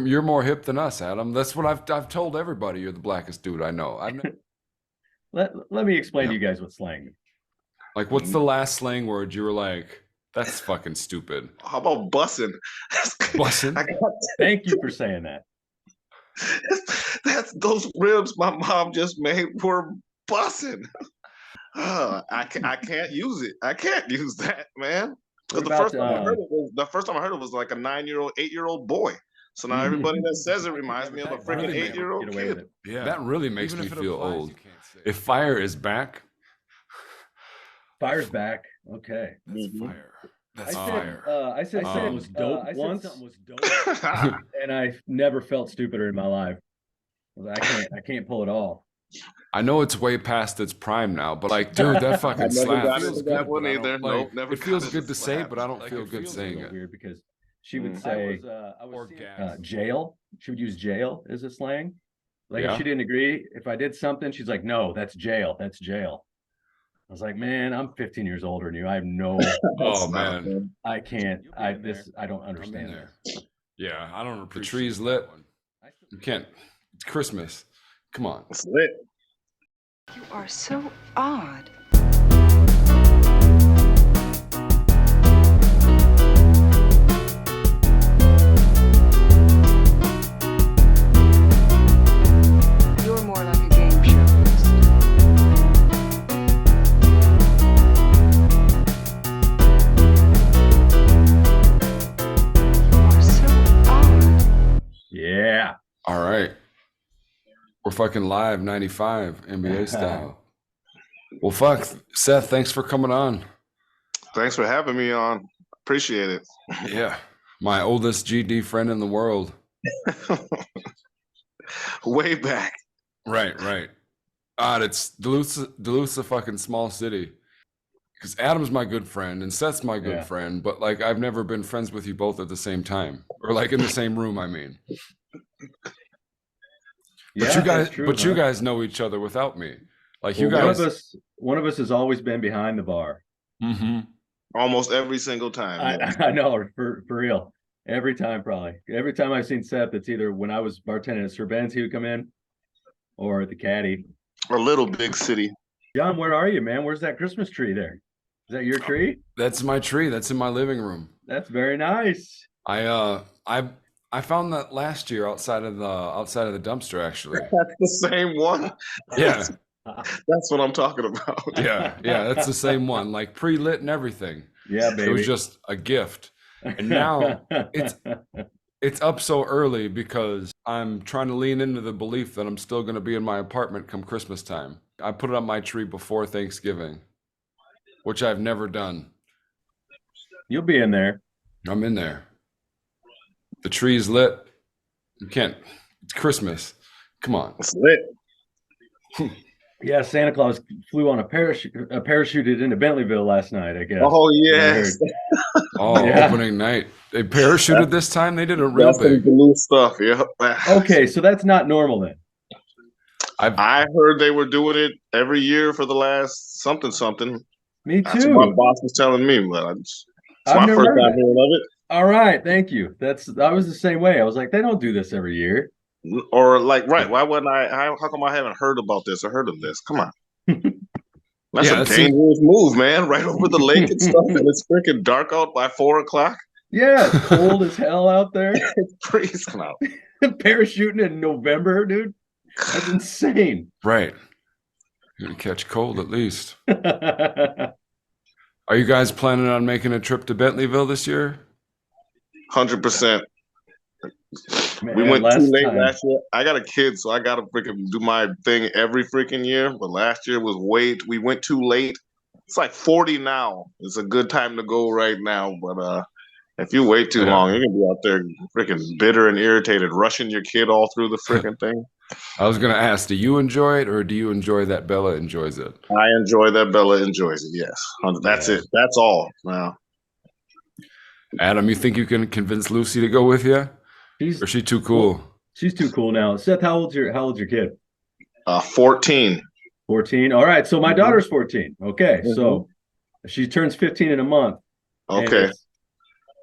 You're more hip than us, Adam. That's what I've told everybody. You're the blackest dude I know. Let me explain Yeah. to you guys what slang means. Like, what's the last slang word you were like, that's fucking stupid? How about bussing? Bussin'? Thank you for saying that. That's those ribs my mom just made were bussing. I can't use it. I can't use that, man. Because What about the first time I heard it was like a 9-year-old, 8-year-old boy. So now everybody that says it reminds me of a freaking 8-year-old kid. Yeah, that really makes me feel old. If fire is back, fire's back. Okay. that's fire. That's I fire. said something was dope once, and I never felt stupider in my life. I can't pull it off. I know it's way past its prime now, but like, dude, that fucking slap feels good. That one either. Nope, never. It feels good to say, but I don't feel good saying it. Weird because she would say jail. She would use jail as a slang. Like if she didn't agree, if I did something, she's like, "No, that's jail. That's jail." I was like, "Man, I'm 15 years older than you. I have no." Oh man, I can't. I don't understand this. Yeah, I don't. The tree's lit. You can't. It's Christmas. Come on. It's lit. You are so odd. You're more like a game show host. You are so odd. Yeah. All right. We're fucking live 95 NBA style. Well, fuck. Seth, thanks for coming on. Thanks for having me on. Appreciate it. Yeah. My oldest GD friend in the world. Way back. Right. It's Duluth's a fucking small city. Because Adam's my good friend and Seth's my good friend, but like I've never been friends with you both at the same time. Or like in the same room, I mean. But you guys know each other without me. Like you guys. One of us has always been behind the bar. Mm-hmm. Almost every single time. I know, for real. Every time, probably. Every time I've seen Seth, it's either when I was bartending at Sir Ben's, he would come in, or at the Caddy. A little big city. John, where are you, man? Where's that Christmas tree there? Is that your tree? That's my tree. That's in my living room. That's very nice. I found that last year outside of the dumpster, actually. That's the same one. Yeah. That's what I'm talking about. Yeah, that's the same one, like pre-lit and everything. Yeah, baby. It was just a gift. And now it's up so early because I'm trying to lean into the belief that I'm still going to be in my apartment come Christmas time. I put it on my tree before Thanksgiving, which I've never done. You'll be in there. I'm in there. The tree's lit. You can't. It's Christmas. Come on. It's lit. Yeah, Santa Claus flew on parachuted into Bentleyville last night, I guess. Oh, yes. Opening night. They parachuted this time? They did it real big. Blue stuff, yeah. Okay, so that's not normal then. I heard they were doing it every year for the last something. Me too. That's what my boss was telling me, but it's my never first heard time it. hearing of it. All right, thank you. I was the same way. I was like, they don't do this every year. Or like, right? Why wouldn't I? How come I haven't heard about this or heard of this? Come on, that's a dangerous move, man. Right over the lake and stuff, and it's freaking dark out by 4:00. Yeah, it's cold as hell out there. It's freezing out. Parachuting in November, dude. That's insane. Right. You're gonna catch cold at least. Are you guys planning on making a trip to Bentleyville this year? 100%. Man, we went too late last year. I got a kid, so I got to freaking do my thing every freaking year. But last year was we went too late. It's like 40 now. It's a good time to go right now. But if you wait too long, you're going to be out there freaking bitter and irritated, rushing your kid all through the freaking thing. I was going to ask, do you enjoy it or do you enjoy that Bella enjoys it? I enjoy that Bella enjoys it, yes. That's it. That's all. Now, Adam, you think you can convince Lucy to go with you? Or is she too cool? She's too cool now. Seth, how old's your kid? 14. 14. All right. So my daughter's 14. Okay. So she turns 15 in a month. Okay.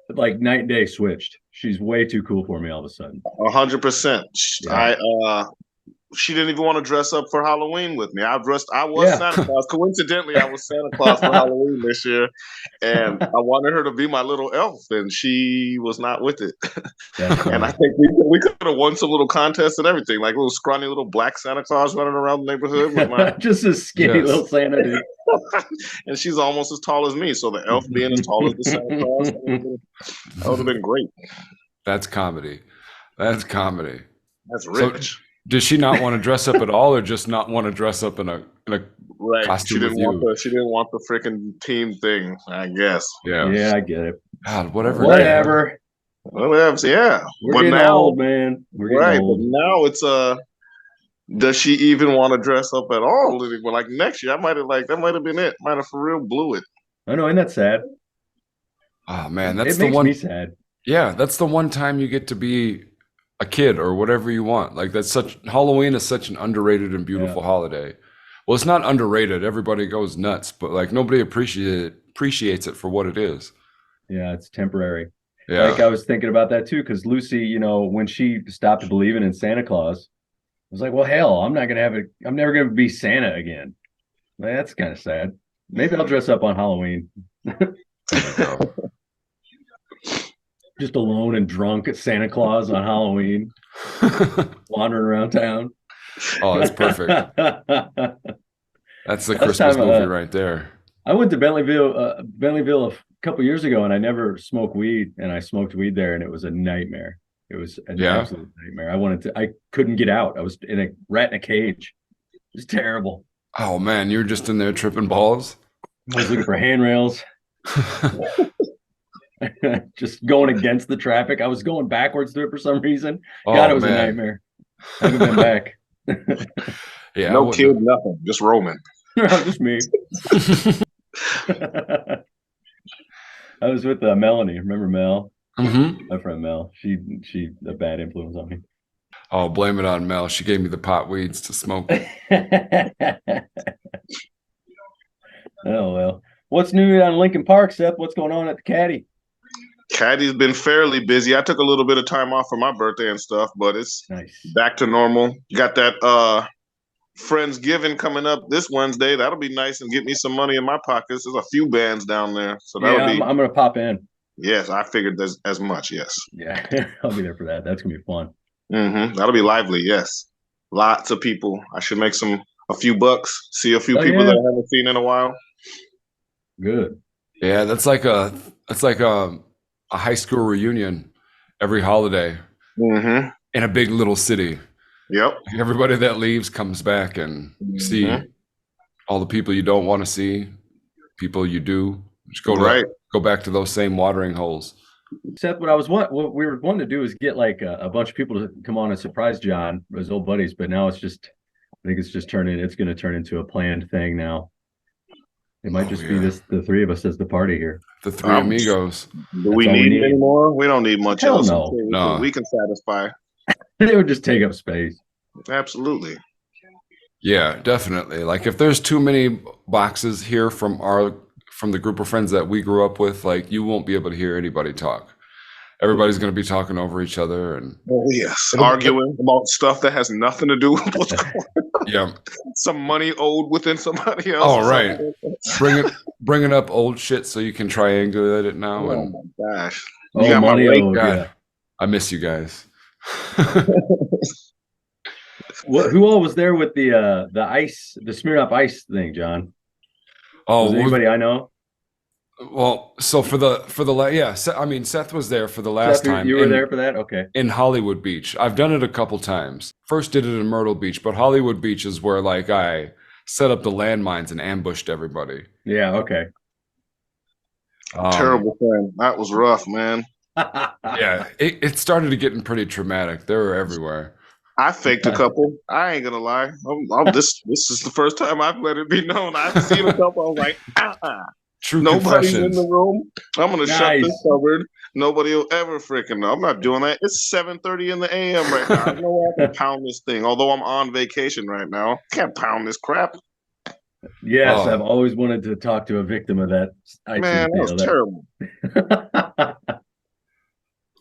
Like night and day switched. she's way too cool for me all of a sudden. 100%. She didn't even want to dress up for Halloween with me. I was Santa Claus. Coincidentally, I was Santa Claus for Halloween this year, and I wanted her to be my little elf, and she was not with it. And I think we could have won some little contests and everything, like little scrawny little black Santa Claus running around the neighborhood with my just a skinny little Santa dude. And she's almost as tall as me, so the elf being as tall as the Santa Claus, that would have been great. That's comedy. That's comedy. That's rich. So, does she not want to dress up at all, or just not want to dress up in a costume? She didn't want the freaking team thing, I guess. Yeah, I get it. God, whatever. Yeah. We're getting old, man. But now it's does she even want to dress up at all? Like next year, that might have been it. Might have for real blew it. I know, isn't that sad? Oh man, that's it makes me sad. Yeah, that's the one time you get to be a kid or whatever you want. Like Halloween is such an underrated and beautiful holiday. Well, it's not underrated. Everybody goes nuts, but like nobody appreciates it for what it is. Yeah, it's temporary. Yeah. Like I was thinking about that too, because Lucy, when she stopped believing in Santa Claus, I was like, well, hell, I'm never gonna be Santa again. Like, that's kind of sad. Maybe I'll dress up on Halloween. Just alone and drunk at Santa Claus on Halloween, wandering around town. Oh, that's perfect. That's the Christmas movie right there. I went to Bentleyville a couple years ago, and I never smoked weed, and I smoked weed there, and it was a nightmare. It was an absolute nightmare. I couldn't get out. I was a rat in a cage. It was terrible. Oh man, you were just in there tripping balls. I was looking for handrails. Just going against the traffic. I was going backwards through it for some reason. God, it was a nightmare. I haven't been back. Yeah, no kid, nothing. Just roaming. Just me. I was with Melanie. Remember Mel? Mm-hmm. My friend Mel. She a bad influence on me. Oh, blame it on Mel. She gave me the pot weeds to smoke. Oh well. What's new on Lincoln Park, Seth? What's going on at the Caddy? Caddy's been fairly busy. I took a little bit of time off for my birthday and stuff, but it's back to normal. You got that Friendsgiving coming up this Wednesday. That'll be nice and get me some money in my pockets. There's a few bands down there, so I'm gonna pop in. Yes, I figured as much. Yes. Yeah, I'll be there for that. That's gonna be fun. Mm-hmm. That'll be lively. Yes, lots of people. I should make a few bucks. See a few people that I haven't seen in a while. Good. Yeah, that's like a high school reunion every holiday in a big little city. Yep. Everybody that leaves comes back and see all the people you don't want to see, people you do. Just go back to those same watering holes. Seth, what we were wanting to do is get like a bunch of people to come on and surprise John, his old buddies, but now I think it's going to turn into a planned thing now. It might be the three of us as the party here. The three amigos. Do we need any more? We don't need much else. No. We can satisfy. They would just take up space. Absolutely. Yeah, definitely. Like if there's too many boxes here from the group of friends that we grew up with, like you won't be able to hear anybody talk. Everybody's going to be talking over each other and arguing about stuff that has nothing to do with what's going on. Yeah, some money owed within somebody else. Oh, right. Bringing up old shit so you can triangulate it now. Oh my gosh! Money owed. Yeah. I miss you guys. Who all was there with the ice, the Smirnoff Ice thing, John? Oh, was anybody I know? Well, so Seth was there for the last time. You were there for that? Okay. In Hollywood Beach. I've done it a couple times. First did it in Myrtle Beach, but Hollywood Beach is where like I set up the landmines and ambushed everybody. Yeah, okay. Terrible thing. That was rough, man. Yeah, it started getting pretty traumatic. They were everywhere. I faked a couple. I ain't gonna lie. This is the first time I've let it be known. I've seen a couple. I was like, True nobody's in the room. I'm gonna shut this cupboard. Nobody will ever freaking know. I'm not doing that. It's 7:30 in the a.m. right now. I know I can pound this thing. Although I'm on vacation right now, can't pound this crap. Yes, I've always wanted to talk to a victim of that. Man, that was terrible.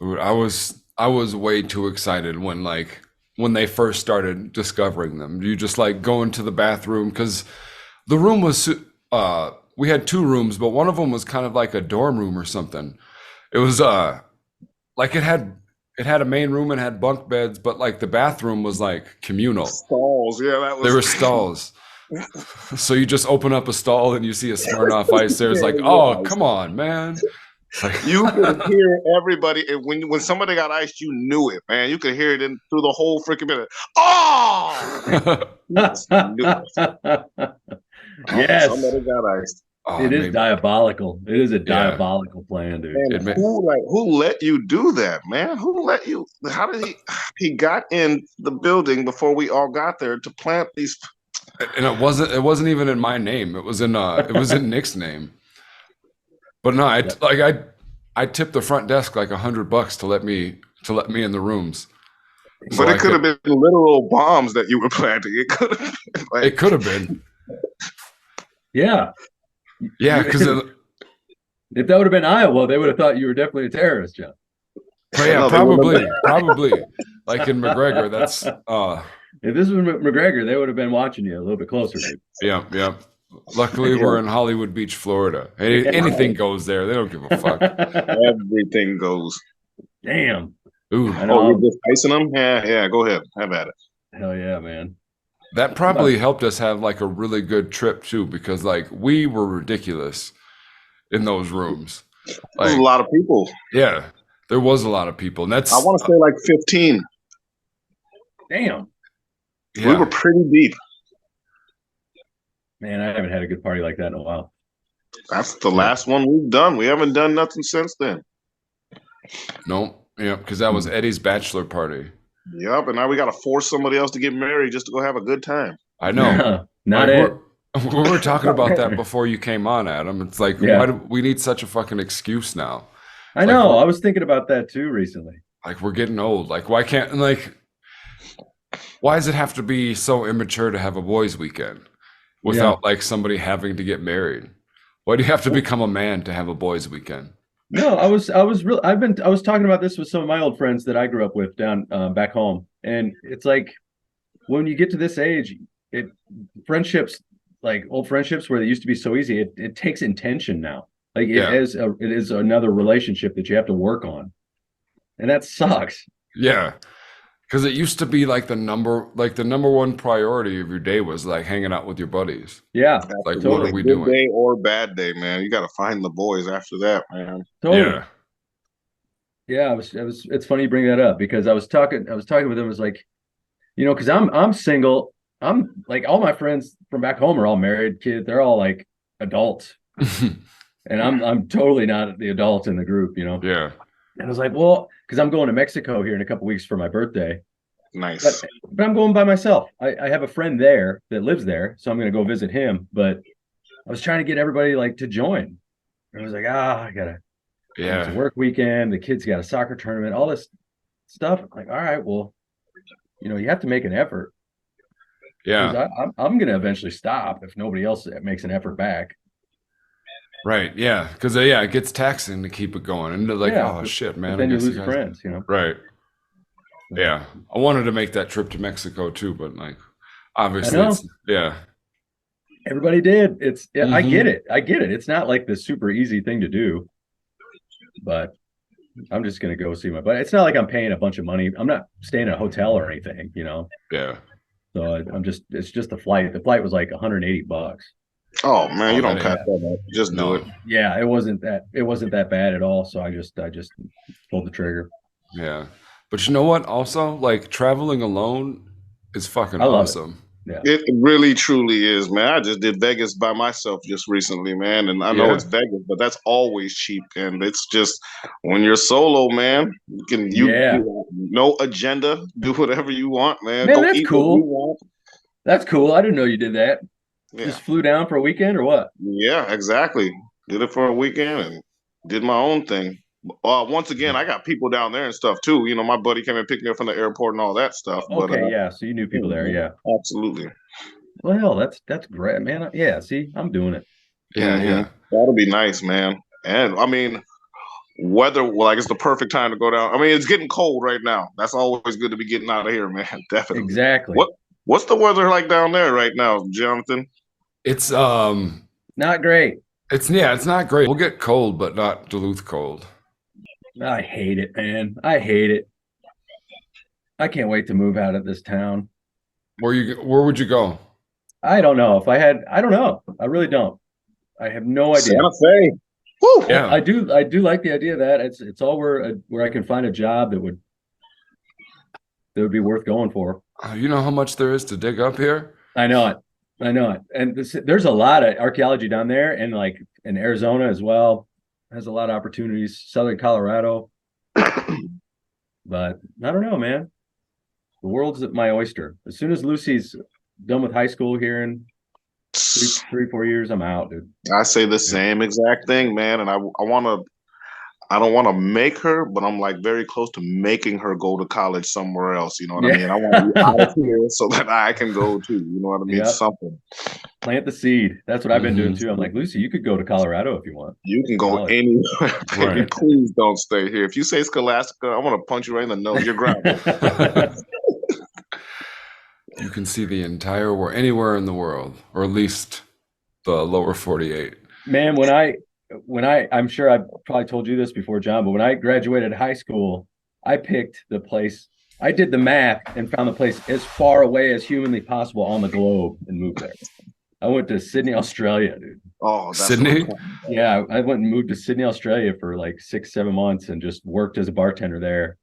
Dude, I was way too excited when they first started discovering them. You just like go into the bathroom because the room was we had two rooms, but one of them was kind of like a dorm room or something. It was like it had a main room and had bunk beds, but like the bathroom was like communal. Stalls, yeah, that was. There were stalls. So you just open up a stall and you see a Smirnoff Ice there. It's like, oh, come on, man. Like, you could hear everybody, and when somebody got iced, you knew it, man. You could hear it through the whole freaking minute. Oh, Yes, somebody got iced. Oh, it is diabolical. It is a diabolical plan, dude. And who let you do that, man? Who let you? How did he got in the building before we all got there to plant these? And it wasn't even in my name. It was in Nick's name. But no, I tipped the front desk like $100 to let me in the rooms. But it could have been literal bombs that you were planting. It could have been. Like, it could have been. Yeah. Yeah, because if that would have been Iowa, they would have thought you were definitely a terrorist, John. Oh, yeah, probably. Like in McGregor, that's if this was McGregor, they would have been watching you a little bit closer. Dude. Yeah. Luckily, we're in Hollywood Beach, Florida. Anything goes there. They don't give a fuck. Everything goes. Damn. Ooh. You're just icing them? Yeah. Go ahead. Have at it. Hell yeah, man. That probably helped us have like a really good trip too, because like we were ridiculous in those rooms. Like, there's a lot of people. Yeah, there was a lot of people, and that's. I want to say like 15. Damn. Yeah. We were pretty deep. Man, I haven't had a good party like that in a while. That's the last one we've done. We haven't done nothing since then. No, yeah, because that was Eddie's bachelor party. Yep, and now we got to force somebody else to get married just to go have a good time. I know. Not it. We were talking about that before you came on, Adam. It's like, why do we need such a fucking excuse now? I know. I was thinking about that too recently. Like, we're getting old. Like, why does it have to be so immature to have a boys' weekend without like somebody having to get married? Why do you have to become a man to have a boys' weekend? No, I was talking about this with some of my old friends that I grew up with down back home, and it's like when you get to this age, friendships, like old friendships where they used to be so easy, it takes intention now. Like it is another relationship that you have to work on, and that sucks. Yeah, because it used to be like the number one priority of your day was like hanging out with your buddies. Yeah, like totally. What are we doing? Good day or bad day, man. You got to find the boys after that, man. Totally. Yeah. It's funny you bring that up because I was talking with them. It was like, because I'm single. I'm like all my friends from back home are all married, kids. They're all like adults, and I'm totally not the adult in the group, Yeah. And I was like, well, because I'm going to Mexico here in a couple weeks for my birthday. Nice. But I'm going by myself. I have a friend there that lives there, so I'm going to go visit him. But I was trying to get everybody like to join. And I was like, I gotta. Yeah. It's a work weekend. The kids got a soccer tournament. All this stuff. I'm like, all right, well, you have to make an effort. Yeah. I'm going to eventually stop if nobody else makes an effort back. Right. Yeah. Because it gets taxing to keep it going, and they're like, oh shit, man. Then you lose friends, Right. Yeah. I wanted to make that trip to Mexico too, but like, obviously, everybody did. I get it. It's not like the super easy thing to do, but I'm just gonna go see but it's not like I'm paying a bunch of money. I'm not staying in a hotel or anything, Yeah. So it's just the flight. The flight was like $180. Oh man, you don't cut that up. Just do it. Yeah, it wasn't that bad at all. So I just pulled the trigger. Yeah. But you know what? Also, like traveling alone is fucking awesome. Yeah. It really truly is, man. I just did Vegas by myself just recently, man. And I know it's Vegas, but that's always cheap. And it's just when you're solo, man, you no agenda, do whatever you want, man. Man, go that's eat cool. what you want. That's cool. I didn't know you did that. Yeah. Just flew down for a weekend or what? Yeah, exactly. Did it for a weekend and did my own thing. Once again, I got people down there and stuff too. My buddy came and picked me up from the airport and all that stuff. Okay, so you knew people there, yeah. Absolutely. Well, that's great, man. Yeah, see, I'm doing it. Yeah. That'll be nice, man. And I mean, weather, like it's the perfect time to go down. I mean, it's getting cold right now. That's always good to be getting out of here, man. Definitely. Exactly. What's the weather like down there right now, Jonathan? It's not great. It's not great. We'll get cold, but not Duluth cold. I hate it, man. I hate it. I can't wait to move out of this town. Where would you go? I don't know. I don't know. I really don't. I have no idea. Santa Fe. Woo. Yeah, I do like the idea of that. It's all where I can find a job that would be worth going for. You know how much there is to dig up here? I know it. And there's a lot of archaeology down there, and like in Arizona as well. Has a lot of opportunities. Southern Colorado. But I don't know, man. The world's my oyster. As soon as Lucy's done with high school here in 3-4 years, I'm out, dude. I say the same exact thing, man. And I don't want to make her, but I'm like very close to making her go to college somewhere else. You know what I mean? I want to be out of here so that I can go too. You know what I mean? Yep. Something. Plant the seed. That's what I've been doing too. I'm like, Lucy, you could go to Colorado if you want. You can go anywhere, baby. Right. Please don't stay here. If you say Scholastica, I want to punch you right in the nose. You're grounded. You can see the entire world, anywhere in the world, or at least the lower 48. Man, I'm sure I've probably told you this before, John, but when I graduated high school, I picked the place. I did the math and found the place as far away as humanly possible on the globe and moved there. I went to Sydney, Australia, dude. Oh, that's Sydney? Cool. Yeah, I went and moved to Sydney, Australia for like 6-7 months and just worked as a bartender there.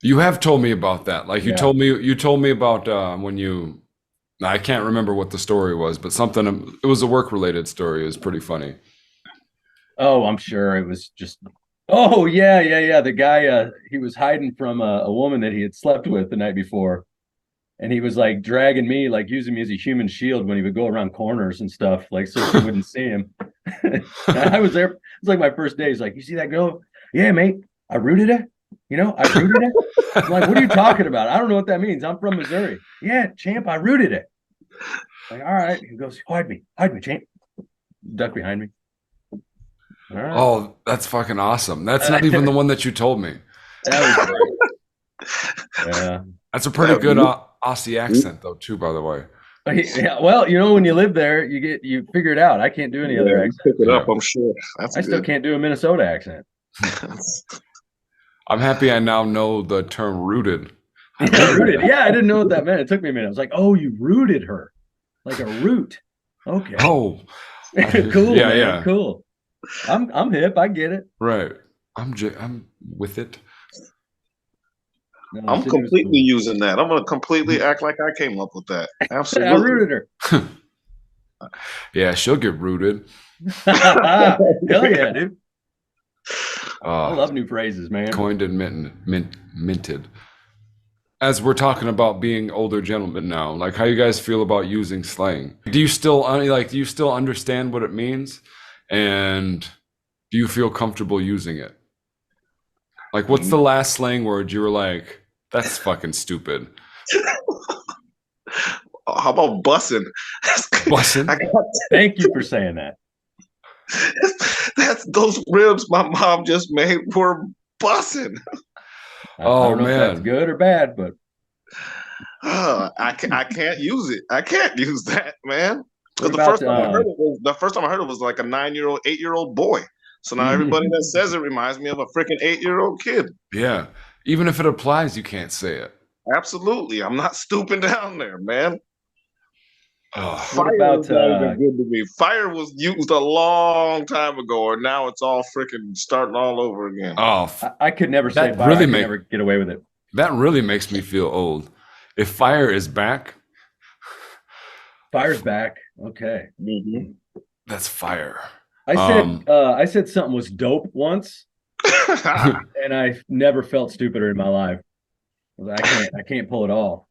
You have told me about that. Like you told me about when I can't remember what the story was, but it was a work-related story. It was pretty funny. Oh, I'm sure it was just. Oh yeah. The guy, he was hiding from a woman that he had slept with the night before, and he was like dragging me, like using me as a human shield when he would go around corners and stuff, like so she wouldn't see him. I was there. It was like my first day. He's like, "You see that girl? Yeah, mate. I rooted her. You know, I rooted it." I'm like, "What are you talking about? I don't know what that means. I'm from Missouri." "Yeah, champ, I rooted it." Like, all right. He goes, hide me, champ. Duck behind me. All right. Oh, that's fucking awesome. That's not even the one that you told me. That was great. Yeah. That's a pretty good Aussie accent though, too, by the way. Yeah, well, you know, when you live there, you figure it out. I can't do any other accent. Pick it up, I'm sure. I still can't do a Minnesota accent. I'm happy I now know the term rooted. Rooted. Yeah, I didn't know what that meant. It took me a minute. I was like, "Oh, you rooted her, like a root." Okay. Oh, cool. Yeah, man. yeah. Cool. I'm hip. I get it. Right. I'm with it. No, I'm completely using that. I'm gonna completely act like I came up with that. Absolutely. I rooted her. Yeah, she'll get rooted. Hell yeah, dude. I love new phrases, man. Coined and minted. As we're talking about being older gentlemen now, like how you guys feel about using slang? Do you still understand what it means? And do you feel comfortable using it? Like, what's the last slang word you were like, that's fucking stupid? How about bussin'? Bussin'? Thank you for saying that. That's those ribs my mom just made were bussin'. I don't know man, if that's good or bad, but I can't use it. I can't use that, man. Because the first time I heard it was like a 9-year-old, 8-year-old boy. So now everybody that says it reminds me of a freaking 8-year-old kid. Yeah, even if it applies, you can't say it. Absolutely, I'm not stooping down there, man. What about good to me? Fire was used a long time ago, and now it's all freaking starting all over again. Oh, I could never say fire. Really I could never get away with it. That really makes me feel old. If fire is back, fire's back. Okay, that's fire. I said something was dope once, and I never felt stupider in my life. I can't pull it off.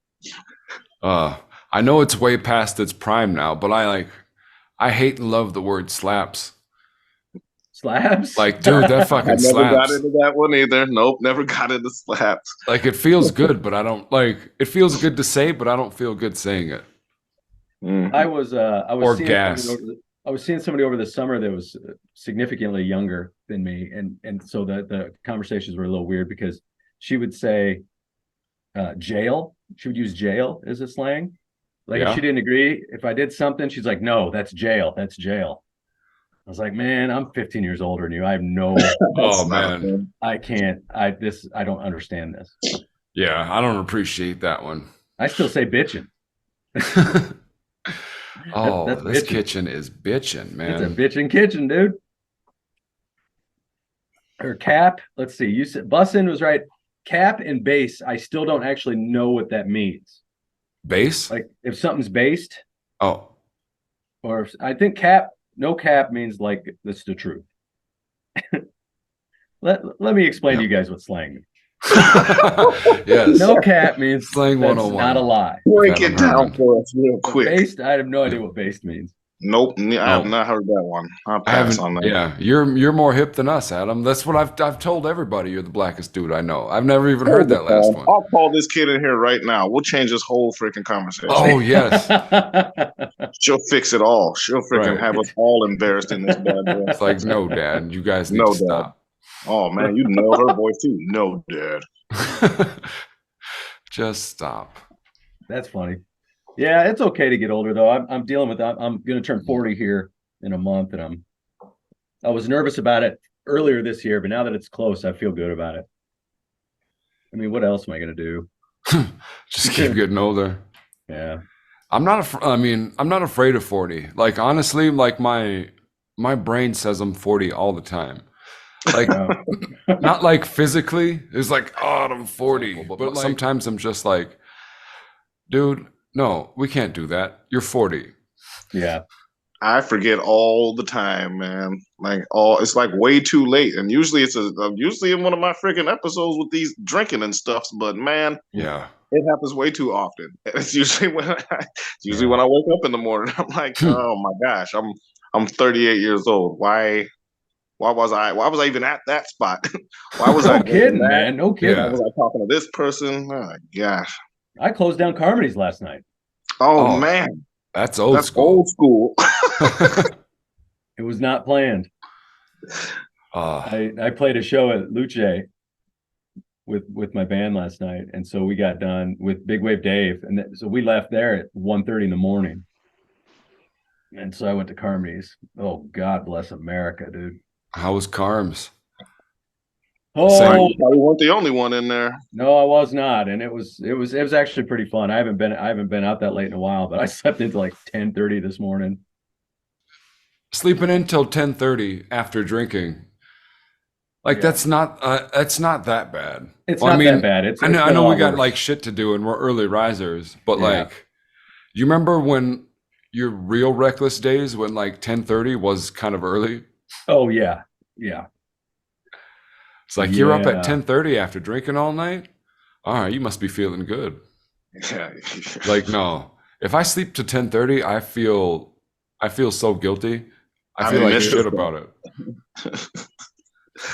I know it's way past its prime now, but I hate and love the word slaps. Slaps? Like, dude, that fucking slaps. I never got into that one either. Nope, never got into slaps. Like, it feels good, but I don't it feels good to say, but I don't feel good saying it. I was or gas. I was seeing somebody over the summer that was significantly younger than me, and so the conversations were a little weird because she would say jail. She would use jail as a slang. Like if she didn't agree, if I did something, she's like, no, that's jail. That's jail. I was like, man, I'm 15 years older than you. I have no. Oh man, I can't. I don't understand this. Yeah, I don't appreciate that one. I still say bitching. That's this bitchin'. Kitchen is bitching, man. It's a bitching kitchen, dude. Or cap. Let's see. You said bussin' was right. Cap and base. I still don't actually know what that means. Base? Like if something's based. Oh. Or if, I think cap. No cap means like that's the truth. let me explain to you guys what slang means. Yes. No cap means slang 101. Not a lie. Break it down for us real quick. Based, I have no idea what based means. Nope, I have not heard that one. I'll pass on that. Yeah, you're more hip than us, Adam. That's what I've told everybody. You're the blackest dude I know. I've never even heard that last one. I'll call this kid in here right now. We'll change this whole freaking conversation. Oh yes, she'll fix it all. She'll freaking have us all embarrassed in this bad boy. It's like, no, Dad, you guys need to stop. Oh man, you nailed her voice too. No, Dad. Just stop. That's funny. Yeah, it's okay to get older though. I'm dealing with that. I'm going to turn 40 here in a month, and I was nervous about it earlier this year, but now that it's close, I feel good about it. I mean, what else am I going to do? Just keep getting older. Yeah. I'm not afraid of 40. Like honestly, like my brain says I'm 40 all the time. Like not like physically. It's like, oh, I'm 40. But like, sometimes I'm just like, dude, no, we can't do that. You're 40. Yeah. I forget all the time, man. Like it's like way too late. And usually it's usually in one of my freaking episodes with these drinking and stuff. But man, yeah, it happens way too often. It's usually when I wake up in the morning, I'm like, oh my gosh, I'm 38 years old. Why was I even at that spot? Why was I kidding, man? No kidding. Why was I talking to this person? Oh my gosh. I closed down Carmody's last night. Oh man. That's old school. Old school. It was not planned. I played a show at Luce with my band last night, and so we got done with Big Wave Dave, and so we left there at 1:30 in the morning. And so I went to Carmody's. Oh, God bless America, dude. How was Carms? Oh, you probably weren't the only one in there. No, I was not, and it was actually pretty fun. I haven't been out that late in a while, but I slept until like 10:30 this morning. Sleeping until 10:30 after drinking, like that's not that bad. It's not that bad. I know we got like shit to do and we're early risers, but like, you remember when your real reckless days when like 10:30 was kind of early? Oh yeah, yeah. It's like you're up at 10:30 after drinking all night. All right, you must be feeling good. Yeah. Like no, if I sleep to 10:30, I feel so guilty. I feel like shit about it.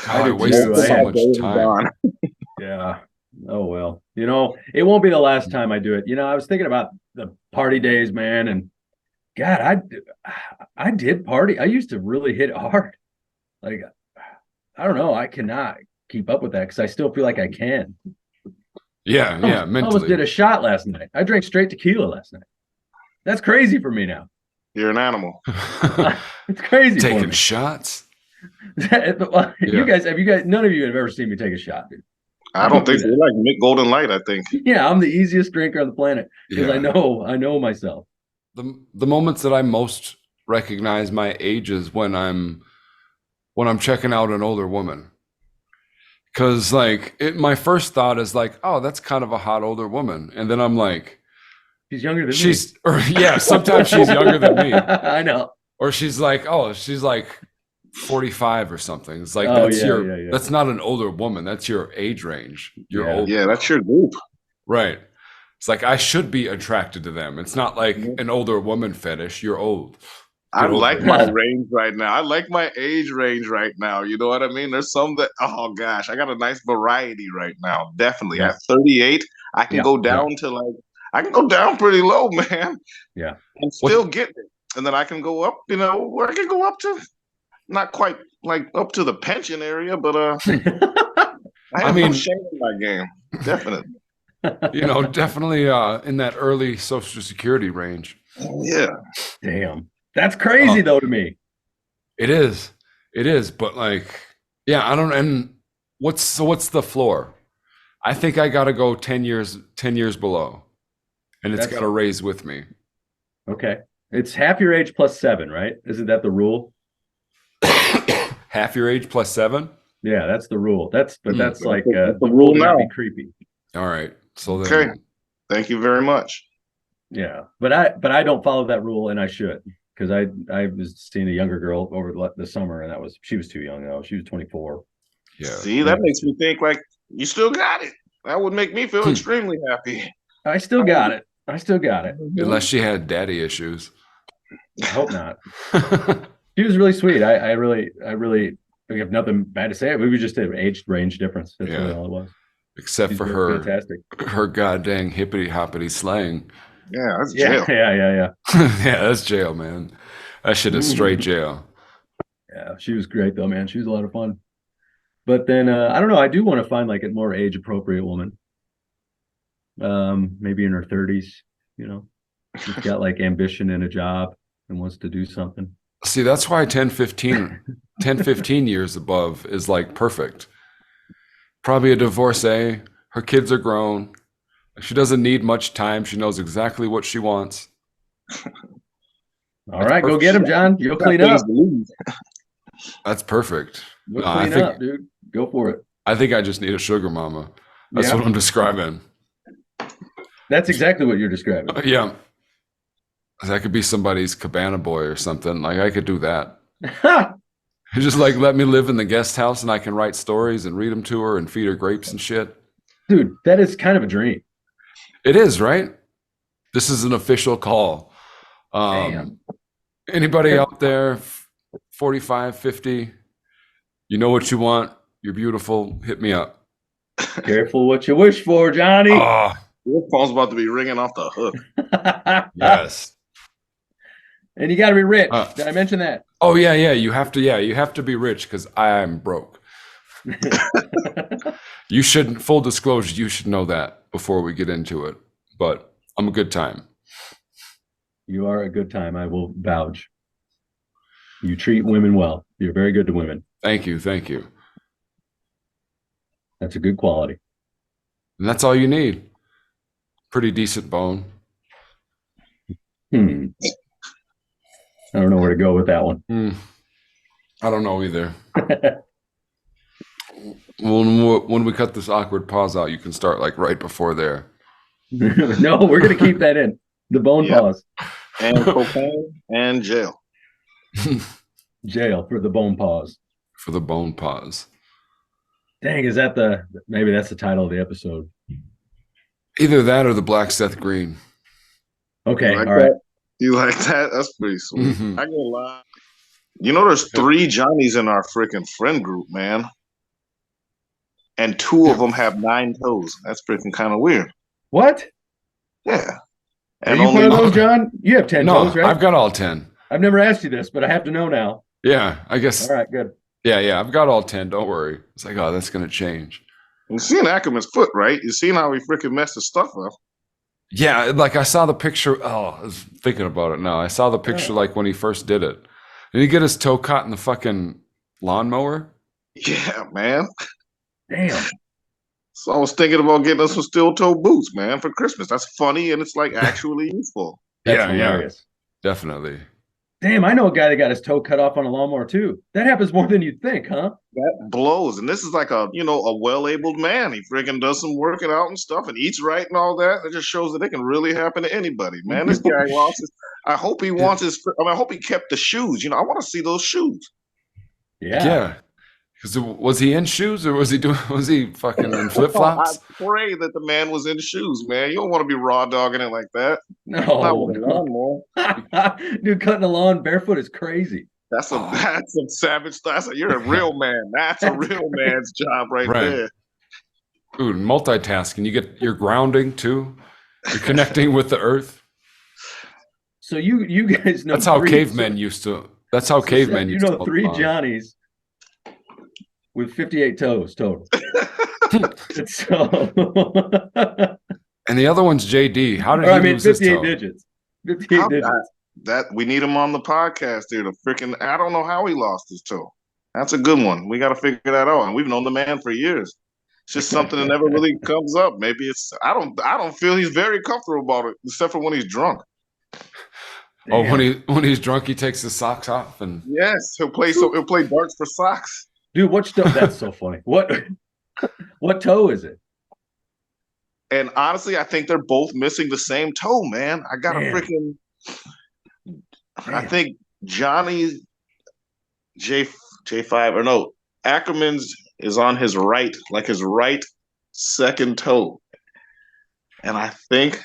I wasted so much time. Yeah. Oh well. You know, it won't be the last time I do it. You know, I was thinking about the party days, man, and God, I did party. I used to really hit it hard. Like, I don't know. I cannot keep up with that because I still feel like I can. Yeah, mentally. I almost did a shot last night. I drank straight tequila last night. That's crazy for me now. You're an animal. It's crazy. Taking shots. You guys, none of you have ever seen me take a shot, dude. I don't think so. You're like Mick Golden Light, I think. Yeah, I'm the easiest drinker on the planet because I know myself. The moments that I most recognize my age is when I'm checking out an older woman. Cause like my first thought is like, oh, that's kind of a hot older woman. And then I'm like, she's younger than me. Sometimes she's younger than me. I know. Or she's like 45 or something. It's like, that's not an older woman. That's your age range. You're old. Yeah, that's your group. Right. It's like, I should be attracted to them. It's not like an older woman fetish. You're old. I like my range right now. I like my age range right now. You know what I mean? There's some that, oh gosh, I got a nice variety right now. Definitely. At 38, I can go down to I can go down pretty low, man. Yeah. And still get it. and then I can go up. Where I can go up to, not quite like up to the pension area, but I have no shame in my game. Definitely. Definitely in that early Social Security range. Yeah. Damn. That's crazy though to me. It is. But like, yeah, I don't. And what's the floor? I think I got to go 10 years below, and it's got to raise with me. Okay. It's half your age plus 7, right? Isn't that the rule? Half your age plus 7? Yeah, that's the rule. That's like the rule now. Be creepy. All right. So then, okay. Thank you very much. Yeah, but I don't follow that rule, and I should, because I was seeing a younger girl over the summer, and she was too young though. She was 24. Yeah. See, that makes me think like you still got it. That would make me feel extremely happy. I still got it. Unless she had daddy issues. I hope not. She was really sweet. I really have nothing bad to say. We were just an age range difference. That's really all it was. Except for her goddamn hippity hoppity slang. Yeah, that's jail. Yeah. Yeah, that's jail, man. That shit is straight jail. Yeah, she was great though, man. She was a lot of fun. But then I don't know. I do want to find like a more age appropriate woman. Maybe in her 30s. She's got like ambition in a job and wants to do something. See, that's why 10, 15 years above is like perfect. Probably a divorcee. Her kids are grown. She doesn't need much time. She knows exactly what she wants. All right, go get him, John. You'll clean up. That's perfect. You'll clean up, dude. Go for it. I think I just need a sugar mama. That's what I'm describing. That's exactly what you're describing. Yeah. That could be somebody's cabana boy or something. Like I could do that. Just like let me live in the guest house and I can write stories and read them to her and feed her grapes and shit. Dude, that is kind of a dream. It is, right? This is an official call. Anybody out there, 45, 50, you know what you want. You're beautiful. Hit me up. Careful what you wish for, Johnny. Your phone's about to be ringing off the hook. Yes. And you got to be rich. Did I mention that? Oh, yeah. You have to be rich because I'm broke. You shouldn't, full disclosure, you should know that before we get into it. But I'm a good time. You are a good time. I will vouch. You treat women well. You're very good to women. Thank you. That's a good quality. And that's all you need. Pretty decent bone. I don't know where to go with that one. I don't know either. When we cut this awkward pause out, you can start like right before there. No, we're going to keep that in. The bone pause. And cocaine and jail. Jail for the bone pause. For the bone pause. Dang, maybe that's the title of the episode. Either that or the Black Seth Green. Okay, all right. You like that? That's pretty sweet. I can't lie. There's 3 Johnnies in our freaking friend group, man. And 2 of them have 9 toes. That's freaking kind of weird. What? Yeah. And are you one of those, John? You have 10 toes, right? I've got all 10. I've never asked you this, but I have to know now. Yeah, I guess. All right, good. Yeah, I've got all 10. Don't worry. It's like, oh, that's going to change. You've seen Ackerman's foot, right? You've seen how he freaking messed his stuff up. Yeah, like I saw the picture. Oh, I was thinking about it now. I saw the picture like when he first did it. Did he get his toe caught in the fucking lawnmower? Yeah, man. Damn. So I was thinking about getting us some steel toe boots, man, for Christmas. That's funny and it's like actually useful. That's hilarious. Definitely. Damn, I know a guy that got his toe cut off on a lawnmower too. That happens more than you'd think, huh? That blows. And this is like a well-abled man. He freaking does some working out and stuff and eats right and all that. It just shows that it can really happen to anybody, man. This guy lost his. I hope he wants his. I hope he kept the shoes. I want to see those shoes. Yeah. Because was he in shoes or was he fucking in flip flops? I pray that the man was in shoes, man. You don't want to be raw dogging it like that. No. Dude, cutting the lawn barefoot is crazy. That's some savage stuff. You're a real man. That's a real man's job right there. Dude, multitasking. You get your grounding too. You're connecting with the earth. So you guys know that's how cavemen used to. That's how cavemen used to. You know, 3 Johnnies with 58 toes total. So, and the other one's JD. How did he lose his toe? 58 digits. 58 digits. That we need him on the podcast here. The freaking I don't know how he lost his toe. That's a good one. We got to figure that out. And we've known the man for years. It's just something that never really comes up. Maybe it's I don't feel he's very comfortable about it, except for when he's drunk. Oh, when he's drunk, he takes his socks off and yes, he'll play darts for socks. Dude, that's so funny. What toe is it? And honestly, I think they're both missing the same toe, man. I got a freaking. I think Johnny J5 or no Ackerman's is on his right, like his right second toe, and I think.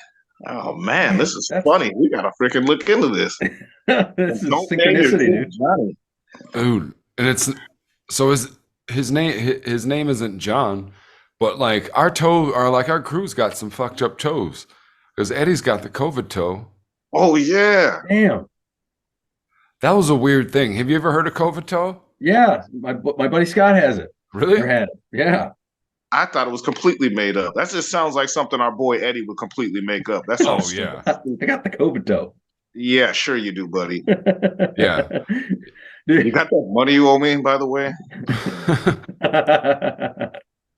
Oh man, this is funny. We gotta freaking look into this. This is synchronicity, dude. And it's so his name isn't John, but like our crew's got some fucked up toes because Eddie's got the COVID toe. Oh yeah, damn. That was a weird thing. Have you ever heard of COVID toe? Yeah, my buddy Scott has it. Really? Or had it. Yeah. I thought it was completely made up. That just sounds like something our boy Eddie would completely make up. That's yeah. I got the COVID toe. Yeah, sure you do, buddy. Yeah. Dude. You got that money you owe me, by the way?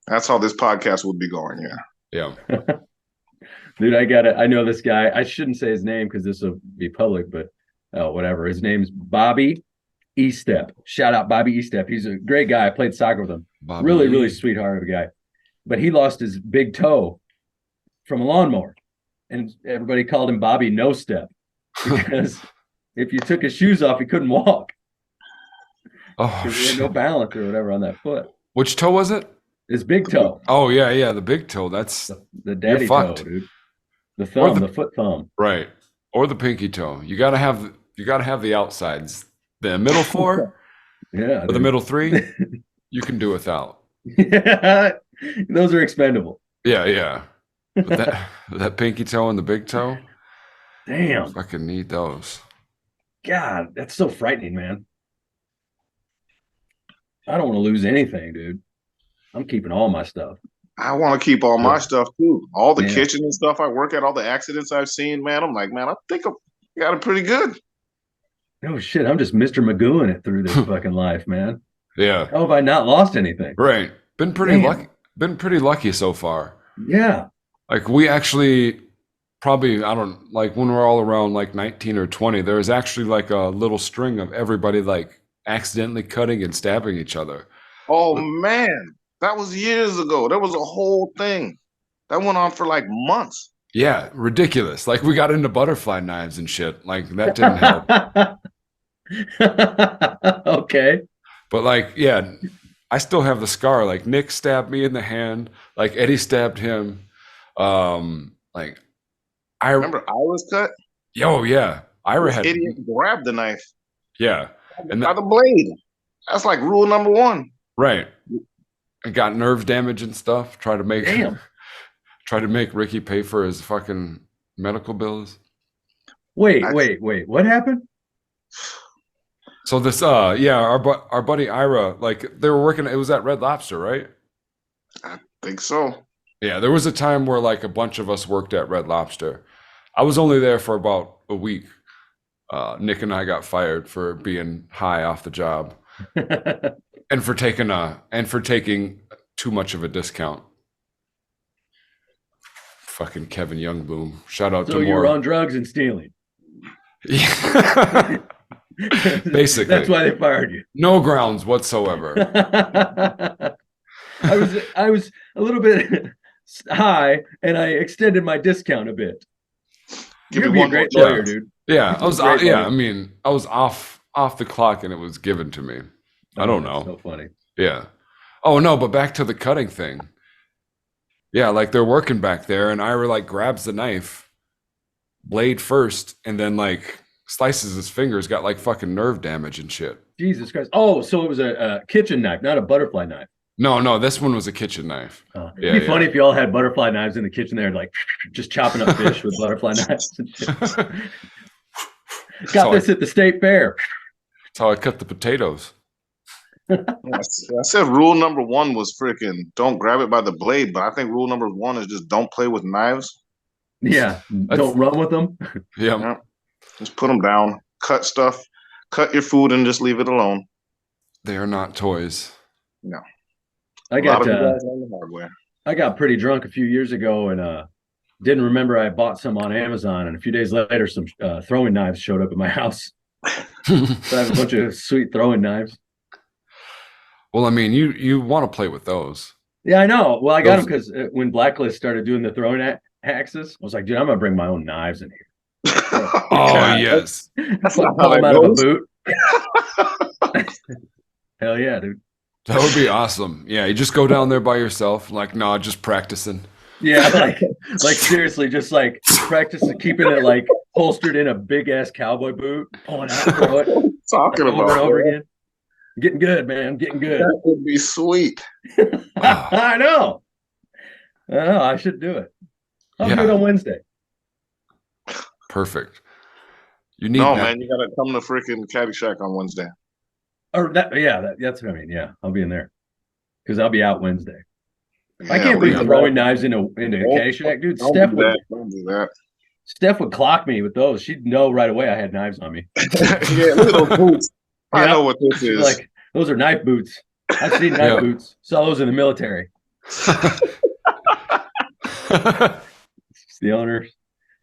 That's how this podcast would be going, yeah. Dude, I know this guy. I shouldn't say his name because this will be public, but whatever. His name's Bobby Estep. Shout out Bobby Estep. He's a great guy. I played soccer with him. Bobby. Really, really sweetheart of a guy. But he lost his big toe from a lawnmower. And everybody called him Bobby No Step. Because if you took his shoes off, he couldn't walk. Oh, he had no balance or whatever on that foot. Which toe was it? His big toe. Oh, yeah, the big toe. That's the daddy toe, dude. The thumb, the foot thumb. Right. Or the pinky toe. You gotta have the outsides. The middle 4, yeah, or the middle 3, you can do without. Yeah, those are expendable. Yeah. But that pinky toe and the big toe, damn, fucking need those. God, that's so frightening, man. I don't want to lose anything, dude. I'm keeping all my stuff. I want to keep all my stuff too. All the kitchen and stuff I work at, all the accidents I've seen, man. I'm like, man, I think I got it pretty good. No shit, I'm just Mr. Magooing it through this fucking life, man. Yeah. How have I not lost anything? Right. Been pretty lucky so far. Yeah. Like we actually probably, like when we're all around like 19 or 20, there was actually like a little string of everybody like accidentally cutting and stabbing each other. Oh man, that was years ago. There was a whole thing that went on for like months. Yeah, ridiculous. Like we got into butterfly knives and shit. Like that didn't help. Okay. But like, yeah, I still have the scar. Like Nick stabbed me in the hand. Like Eddie stabbed him. Like I remember Ira's cut. Yo, yeah, Ira had idiot grabbed the knife. Yeah, and by the blade. That's like rule number 1. Right. And got nerve damage and stuff. Try to make Ricky pay for his fucking medical bills. Wait. What happened? So this, our buddy Ira, like they were working. It was at Red Lobster, right? I think so. Yeah, there was a time where like a bunch of us worked at Red Lobster. I was only there for about a week. Nick and I got fired for being high off the job, and for taking too much of a discount. Fucking Kevin Youngboom. Shout out to more. So you were on drugs and stealing. Yeah. Basically. That's why they fired you. No grounds whatsoever. I was a little bit high and I extended my discount a bit. You'd be a great lawyer, dude. Yeah, I was I mean, I was off the clock and it was given to me. I don't know. So funny. Yeah. Oh no, but back to the cutting thing. Yeah, like they're working back there and Ira like grabs the knife, blade first, and then like slices his fingers, got like fucking nerve damage and shit. Jesus Christ. Oh, so it was a kitchen knife, not a butterfly knife. No, this one was a kitchen knife. It'd be funny if you all had butterfly knives in the kitchen there, like just chopping up fish with butterfly knives and shit. Got this at the state fair. That's how I cut the potatoes. I said rule number 1 was freaking don't grab it by the blade, but I think rule number 1 is just don't play with knives. Yeah, don't run with them. Yeah. Just put them down. Cut stuff. Cut your food and just leave it alone. They are not toys. No. I got pretty drunk a few years ago and didn't remember I bought some on Amazon. And a few days later, some throwing knives showed up at my house. So I have a bunch of sweet throwing knives. Well, I mean, you want to play with those. Yeah, I know. Well, I got them because when Blacklist started doing the throwing axes, I was like, dude, I'm going to bring my own knives in here. Oh, yes. That's pull them out of a boot. Hell yeah, dude. That would be awesome. Yeah, you just go down there by yourself, like, no, just practicing. Yeah, like seriously, just like practicing keeping it like holstered in a big ass cowboy boot, pulling out, throw it, talking over about and over again. Getting good, man. Getting good. That would be sweet. I know. I should do it. I'll do it on Wednesday. Perfect. You need man, you gotta come to freaking Caddyshack on Wednesday. Or that's what I mean. Yeah, I'll be in there because I'll be out Wednesday. I can't bring throwing knives into Caddyshack, dude. Don't do that. Steph would clock me with those. She'd know right away I had knives on me. Yeah, look at those boots. I know what this is. Like, those are knife boots. I've seen knife boots. Saw those in the military. It's the owners,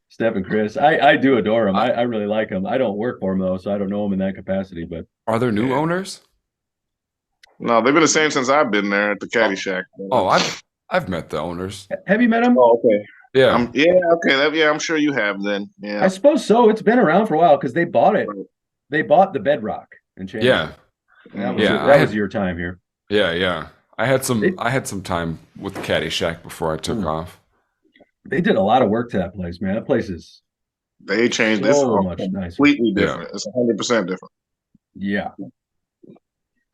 Steph and Chris. I do adore them. I really like them. I don't work for them though, so I don't know them in that capacity. But are there new owners? No, they've been the same since I've been there at the Caddyshack. Oh, I've met the owners. Have you met them? Oh, okay. Yeah. Okay. I'm sure you have then. Yeah. I suppose so. It's been around for a while because they bought it. They bought the Bedrock in Chandler. Yeah. That was your time here. Yeah. I had some time with Caddyshack before I took off. They did a lot of work to that place, man. That place is they changed so much nicer. Completely different. Yeah. It's 100% different. Yeah.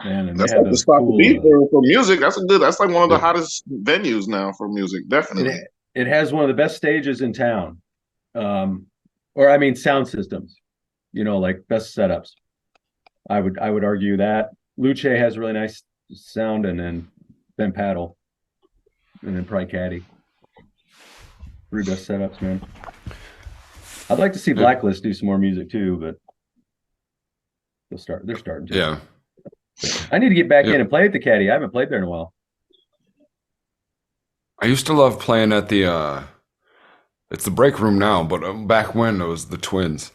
Man, and that's they had like the spot to be for music. That's like one of the hottest venues now for music, definitely. It has one of the best stages in town. Sound systems. Like best setups. I would argue that Luce has a really nice sound, and then Paddle, and then probably Caddy. 3 best setups, man. I'd like to see Blacklist do some more music too, but they're starting to. Yeah. I need to get back in and play at the Caddy. I haven't played there in a while. I used to love playing at the it's the break room now, but back when it was the Twins.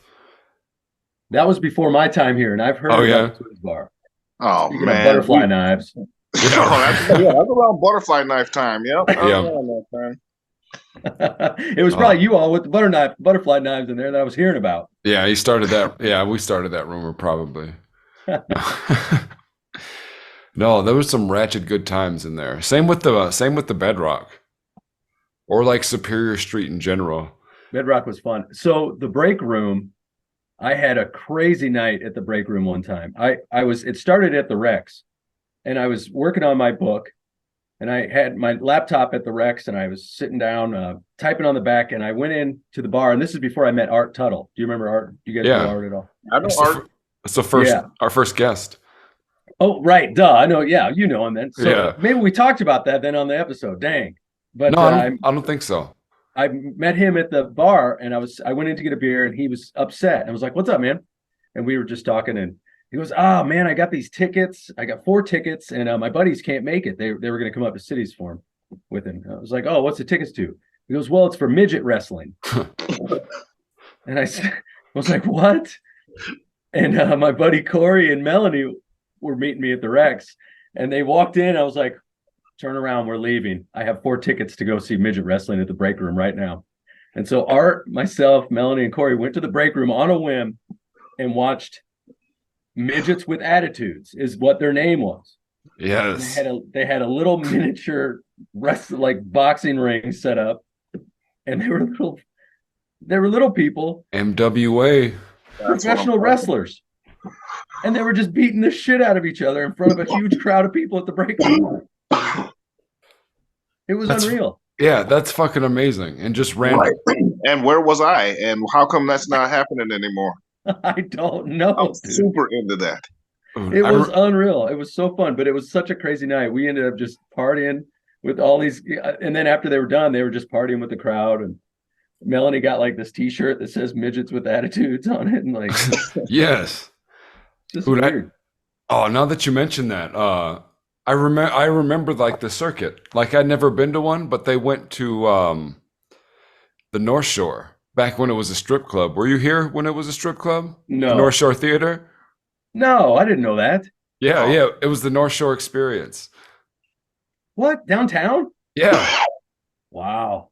That was before my time here, and I've heard about the Twins bar. Oh, Speaking man. of butterfly knives. That's around butterfly knife time. Yep. It was probably you all with the butterfly knives in there that I was hearing about. Yeah, he started that. Yeah, we started that rumor probably. No, there was some ratchet good times in there. Same with the Bedrock, or like Superior Street in general. Bedrock was fun. So the break room, I had a crazy night at the break room one time. It started at the Rex, and I was working on my book, and I had my laptop at the Rex, and I was sitting down typing on the back, and I went in to the bar, and this is before I met Art Tuttle. Do you remember Art? Do you guys know Art at all? I know Art. It's our first guest. Oh, right. Duh. I know. Yeah. You know him then. So maybe we talked about that then on the episode. Dang. But no, I don't think so. I met him at the bar, and I went in to get a beer, and he was upset. I was like, "What's up, man?" And we were just talking, and he goes, "Oh man, I got these tickets. I got 4 tickets, and my buddies can't make it. They were going to come up to Cities for him with him." I was like, "Oh, what's the tickets to?" He goes, "Well, it's for midget wrestling." And I was like, "What?" And my buddy Corey and Melanie were meeting me at the Rex, and they walked in. I was like, "Turn around, we're leaving. I have 4 tickets to go see midget wrestling at the break room right now." And so Art, myself, Melanie, and Corey went to the break room on a whim and watched Midgets with Attitudes is what their name was. Yes. They had a little miniature boxing ring set up, and they were little people. MWA. Professional wrestlers. And they were just beating the shit out of each other in front of a huge crowd of people at the break room. It was unreal. Yeah, that's fucking amazing. And just random. Right. And where was I? And how come that's not happening anymore? I don't know. I'm super into that. It was unreal. It was so fun, but it was such a crazy night. We ended up just partying with all these, and then after they were done, they were just partying with the crowd. And Melanie got like this T-shirt that says "Midgets with Attitudes" on it, and like, yes, just weird. Now that you mentioned that, I remember like the circuit. Like I'd never been to one, but they went to the North Shore back when it was a strip club. Were you here when it was a strip club? No. The North Shore Theater? No, I didn't know that. Yeah, yeah. It was the North Shore Experience. What? Downtown? Yeah. Wow.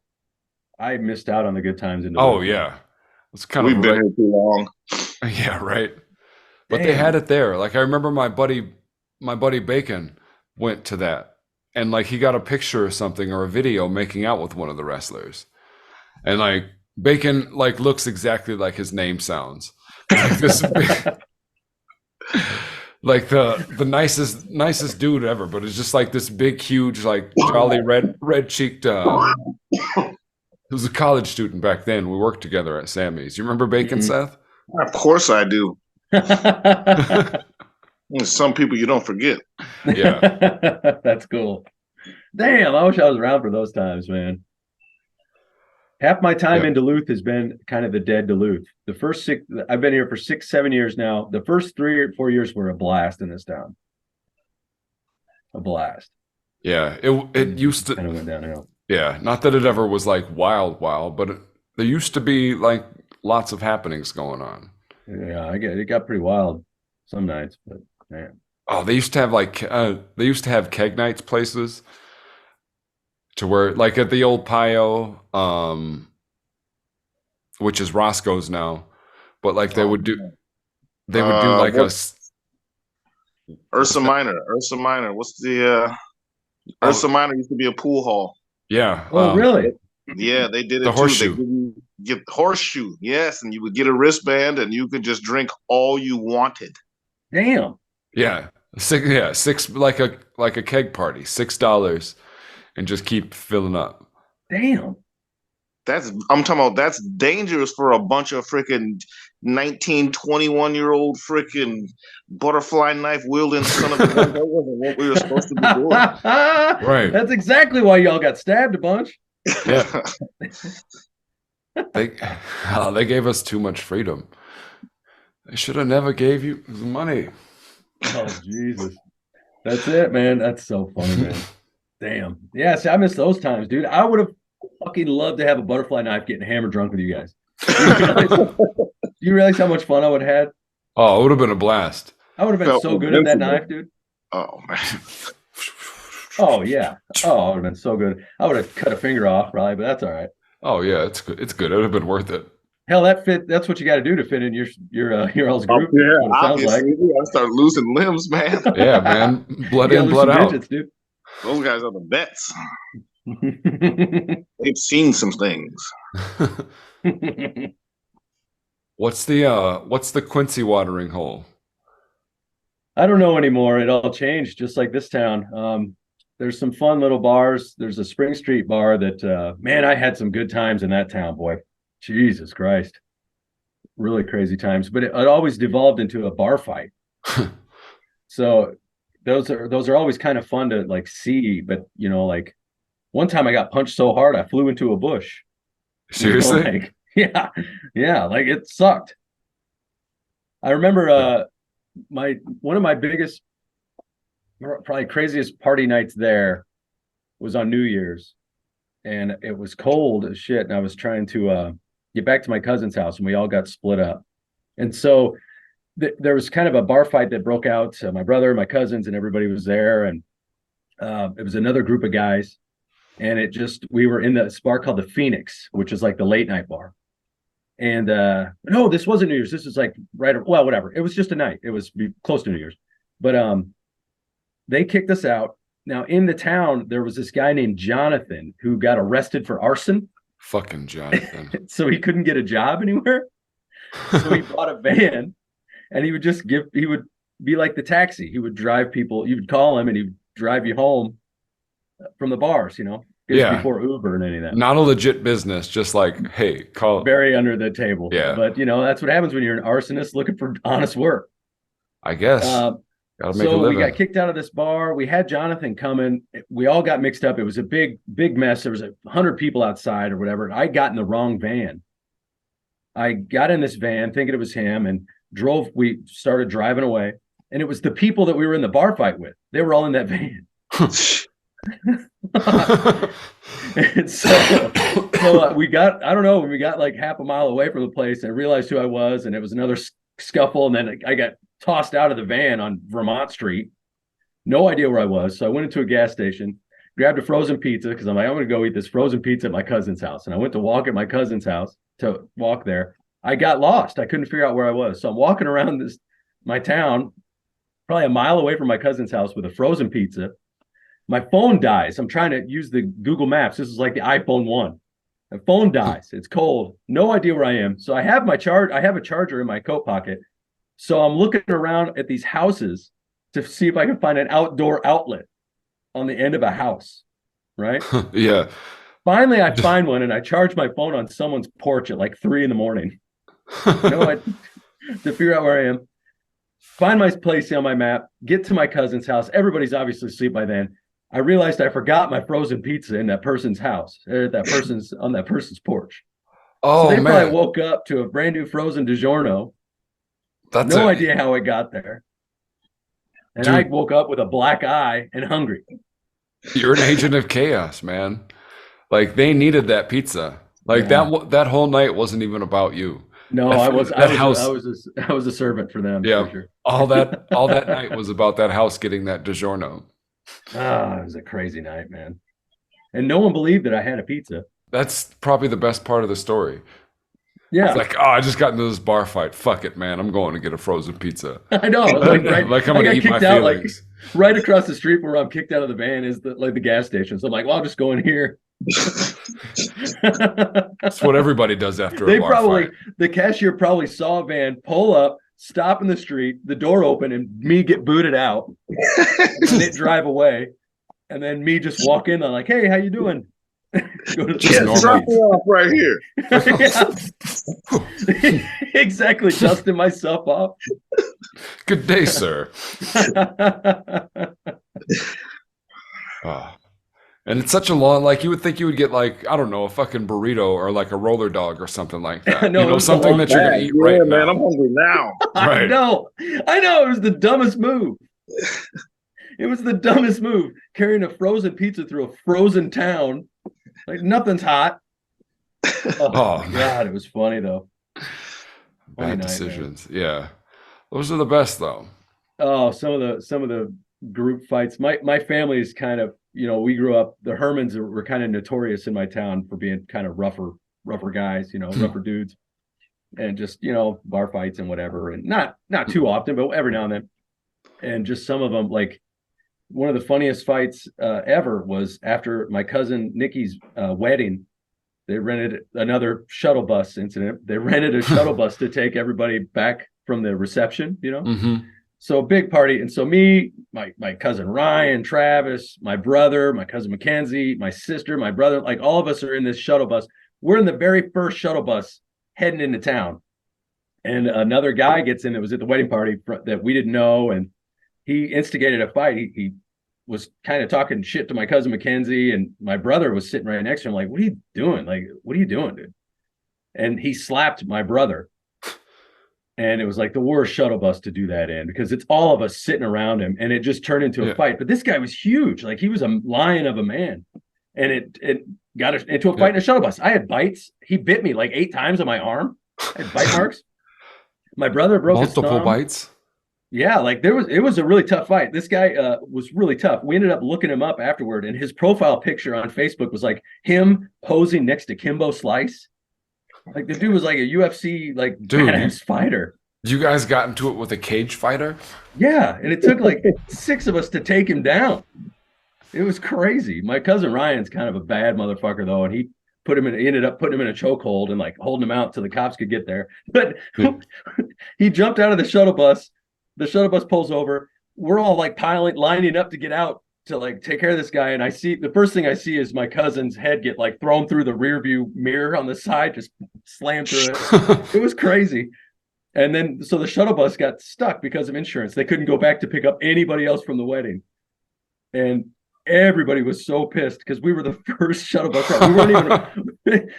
I missed out on the good times in Duluth. Oh, yeah. It's kind We've been here too long. Yeah, right. But they had it there. Like I remember my buddy Bacon went to that. And like he got a picture or something or a video making out with one of the wrestlers. And like Bacon like looks exactly like his name sounds. Like this like the nicest dude ever, but it's just like this big, huge, like jolly red cheeked he was a college student back then. We worked together at Sammy's. You remember Bacon, Seth? Of course I do. Some people you don't forget. Yeah. That's cool. Damn, I wish I was around for those times, man. Half my time in Duluth has been kind of the dead Duluth. The first I've been here for 6-7 years now. The first 3 or 4 years were a blast in this town. A blast. Yeah, it used to kind of went downhill. Yeah, not that it ever was like wild, but there used to be like lots of happenings going on. Yeah, it got pretty wild some nights, but man. Oh, they used to have keg nights places. To where, like at the old Pio, which is Roscoe's now, but like they would do like Ursa Minor. What's the Ursa Minor used to be a pool hall. Yeah. Oh, really? Yeah, they did it the too. Horseshoe. They get horseshoe, yes, and you would get a wristband and you could just drink all you wanted. Damn. Yeah, six like a keg party, $6. And just keep filling up. Damn. I'm talking about that's dangerous for a bunch of freaking 19, 21-year-old freaking butterfly knife wielding son of a gun. That wasn't what we were supposed to be doing. Right. That's exactly why y'all got stabbed a bunch. Yeah. They gave us too much freedom. They should have never gave you the money. Oh, Jesus. That's it, man. That's so funny, man. Damn. Yeah, see, I miss those times, dude. I would have fucking loved to have a butterfly knife getting hammered drunk with you guys. Do you realize how much fun I would have had? Oh, it would have been a blast. I would have been so good at that knife, dude. Oh, man. Oh, yeah. Oh, I would have been so good. I would have cut a finger off, probably, but that's all right. Oh, yeah, it's good. It's good. It would have been worth it. Hell, that's what you got to do to fit in your all's group. Yeah, obviously. I start losing limbs, man. Yeah, man. Blood in, blood out. Digits, dude. Those guys are the vets. They've seen some things. What's the Quincy watering hole? I don't know anymore. It all changed, just like this town. There's some fun little bars. There's a Spring Street bar that, man, I had some good times in that town, boy. Jesus Christ. Really crazy times. But it always devolved into a bar fight. So those are always kind of fun to like see, but like one time I got punched so hard I flew into a bush. Seriously? Yeah, like it sucked. I remember one of my biggest, probably craziest party nights there was on New Year's, and it was cold as shit, and I was trying to get back to my cousin's house, and we all got split up, and so there was kind of a bar fight that broke out. My brother, my cousins, and everybody was there, and it was another group of guys, and we were in this bar called the Phoenix, which is like the late night bar. And no, this wasn't New Year's. This was like whatever. It was just a night. It was close to New Year's, but they kicked us out. Now in the town, there was this guy named Jonathan who got arrested for arson. Fucking Jonathan. So he couldn't get a job anywhere. So he bought a van. And he would be like the taxi. He would drive people. You would call him and he would drive you home from the bars, before Uber and any of that. Not a legit business, just like, hey, call. Very under the table. Yeah. But, that's what happens when you're an arsonist looking for honest work. I guess. So we got kicked out of this bar. We had Jonathan coming. We all got mixed up. It was a big mess. There was 100 people outside or whatever. I got in the wrong van. I got in this van thinking it was him and we started driving away. And it was the people that we were in the bar fight with. They were all in that van. And so we got, I don't know, when we got like half a mile away from the place, and I realized who I was, and it was another scuffle. And then I got tossed out of the van on Vermont Street. No idea where I was. So I went into a gas station, grabbed a frozen pizza because I'm like, I'm going to go eat this frozen pizza at my cousin's house. And I went to walk at my cousin's house to walk there. I got lost. I couldn't figure out where I was. So I'm walking around my town, probably a mile away from my cousin's house with a frozen pizza. My phone dies. I'm trying to use the Google Maps. This is like the iPhone 1. The phone dies. It's cold. No idea where I am. So I have a charger in my coat pocket. So I'm looking around at these houses to see if I can find an outdoor outlet on the end of a house. Right? Yeah. Finally, I find one, and I charge my phone on someone's porch at like 3 a.m. To figure out where I am. Find my place on my map. Get to my cousin's house. Everybody's obviously asleep by then. I realized I forgot my frozen pizza in that person's house, on that person's porch. Oh, so they man. probably woke up to a brand new frozen DiGiorno. No idea how it got there. And I woke up with a black eye and hungry. You're an agent of chaos, man. Like, they needed that pizza. Like, that whole night wasn't even about you. No, I was a servant for them. Yeah. For sure. all that night was about that house getting that DiGiorno. It was a crazy night, man. And no one believed that I had a pizza. That's probably the best part of the story. Yeah. It's like, I just got into this bar fight. Fuck it, man. I'm going to get a frozen pizza. I know. Like I'm going to eat my feelings. Right across the street where I'm kicked out of the van is the gas station. So I'm like, well, I'll just go in here. That's what everybody does after a bar fight. The cashier probably saw a van pull up, stop in the street, the door open, and me get booted out. And then they drive away. And then me just walk in. I'm like, hey, how you doing? Go to drop me off right here. Exactly. Dusting myself off. Good day, sir. And it's such a long, like, you would think you would get, like, I don't know, a fucking burrito or like a roller dog or something like that. No, something that you're going to eat right man, now. I'm hungry now. Right. I know. It was the dumbest move. It was the dumbest move. Carrying a frozen pizza through a frozen town. Like, nothing's hot. Oh God, it was funny, though. Bad decisions. Yeah. Those are the best, though. Oh, some of the group fights. My family is kind of, we grew up, the Hermans were kind of notorious in my town for being kind of rougher guys, rougher dudes, and just, bar fights and whatever. And not too often, but every now and then. And just some of them, like, one of the funniest fights ever was after my cousin Nikki's wedding. They rented another shuttle bus incident. They rented a shuttle bus to take everybody back from the reception, Mm-hmm. So a big party. And so me, my cousin Ryan, Travis, my brother, my cousin Mackenzie, my sister, my brother, like, all of us are in this shuttle bus. We're in the very first shuttle bus heading into town. And another guy gets in that was at the wedding party that we didn't know. And he instigated a fight. He was kind of talking shit to my cousin Mackenzie, and my brother was sitting right next to him. Like, what are you doing? Like, what are you doing, dude? And he slapped my brother. And it was like the worst shuttle bus to do that in, because it's all of us sitting around him, and it just turned into a fight. But this guy was huge. Like, he was a lion of a man, and it got into a fight in a shuttle bus. I had bites. He bit me like 8 times on my arm. I had bite marks. My brother broke his thumb. Multiple bites. Yeah, like it was a really tough fight. This guy was really tough. We ended up looking him up afterward, and his profile picture on Facebook was like him posing next to Kimbo Slice. Like, the dude was like a UFC badass fighter. You guys got into it with a cage fighter? Yeah, and it took like 6 of us to take him down. It was crazy. My cousin Ryan's kind of a bad motherfucker though, and he ended up putting him in a chokehold and like holding him out till the cops could get there. But he jumped out of the shuttle bus. The shuttle bus pulls over. We're all like lining up to get out to like take care of this guy, and I see the first thing I see is my cousin's head get like thrown through the rear view mirror on the side, just slammed through it. It was crazy. And then so the shuttle bus got stuck because of insurance. They couldn't go back to pick up anybody else from the wedding. And everybody was so pissed because we were the first shuttle bus ride. We weren't even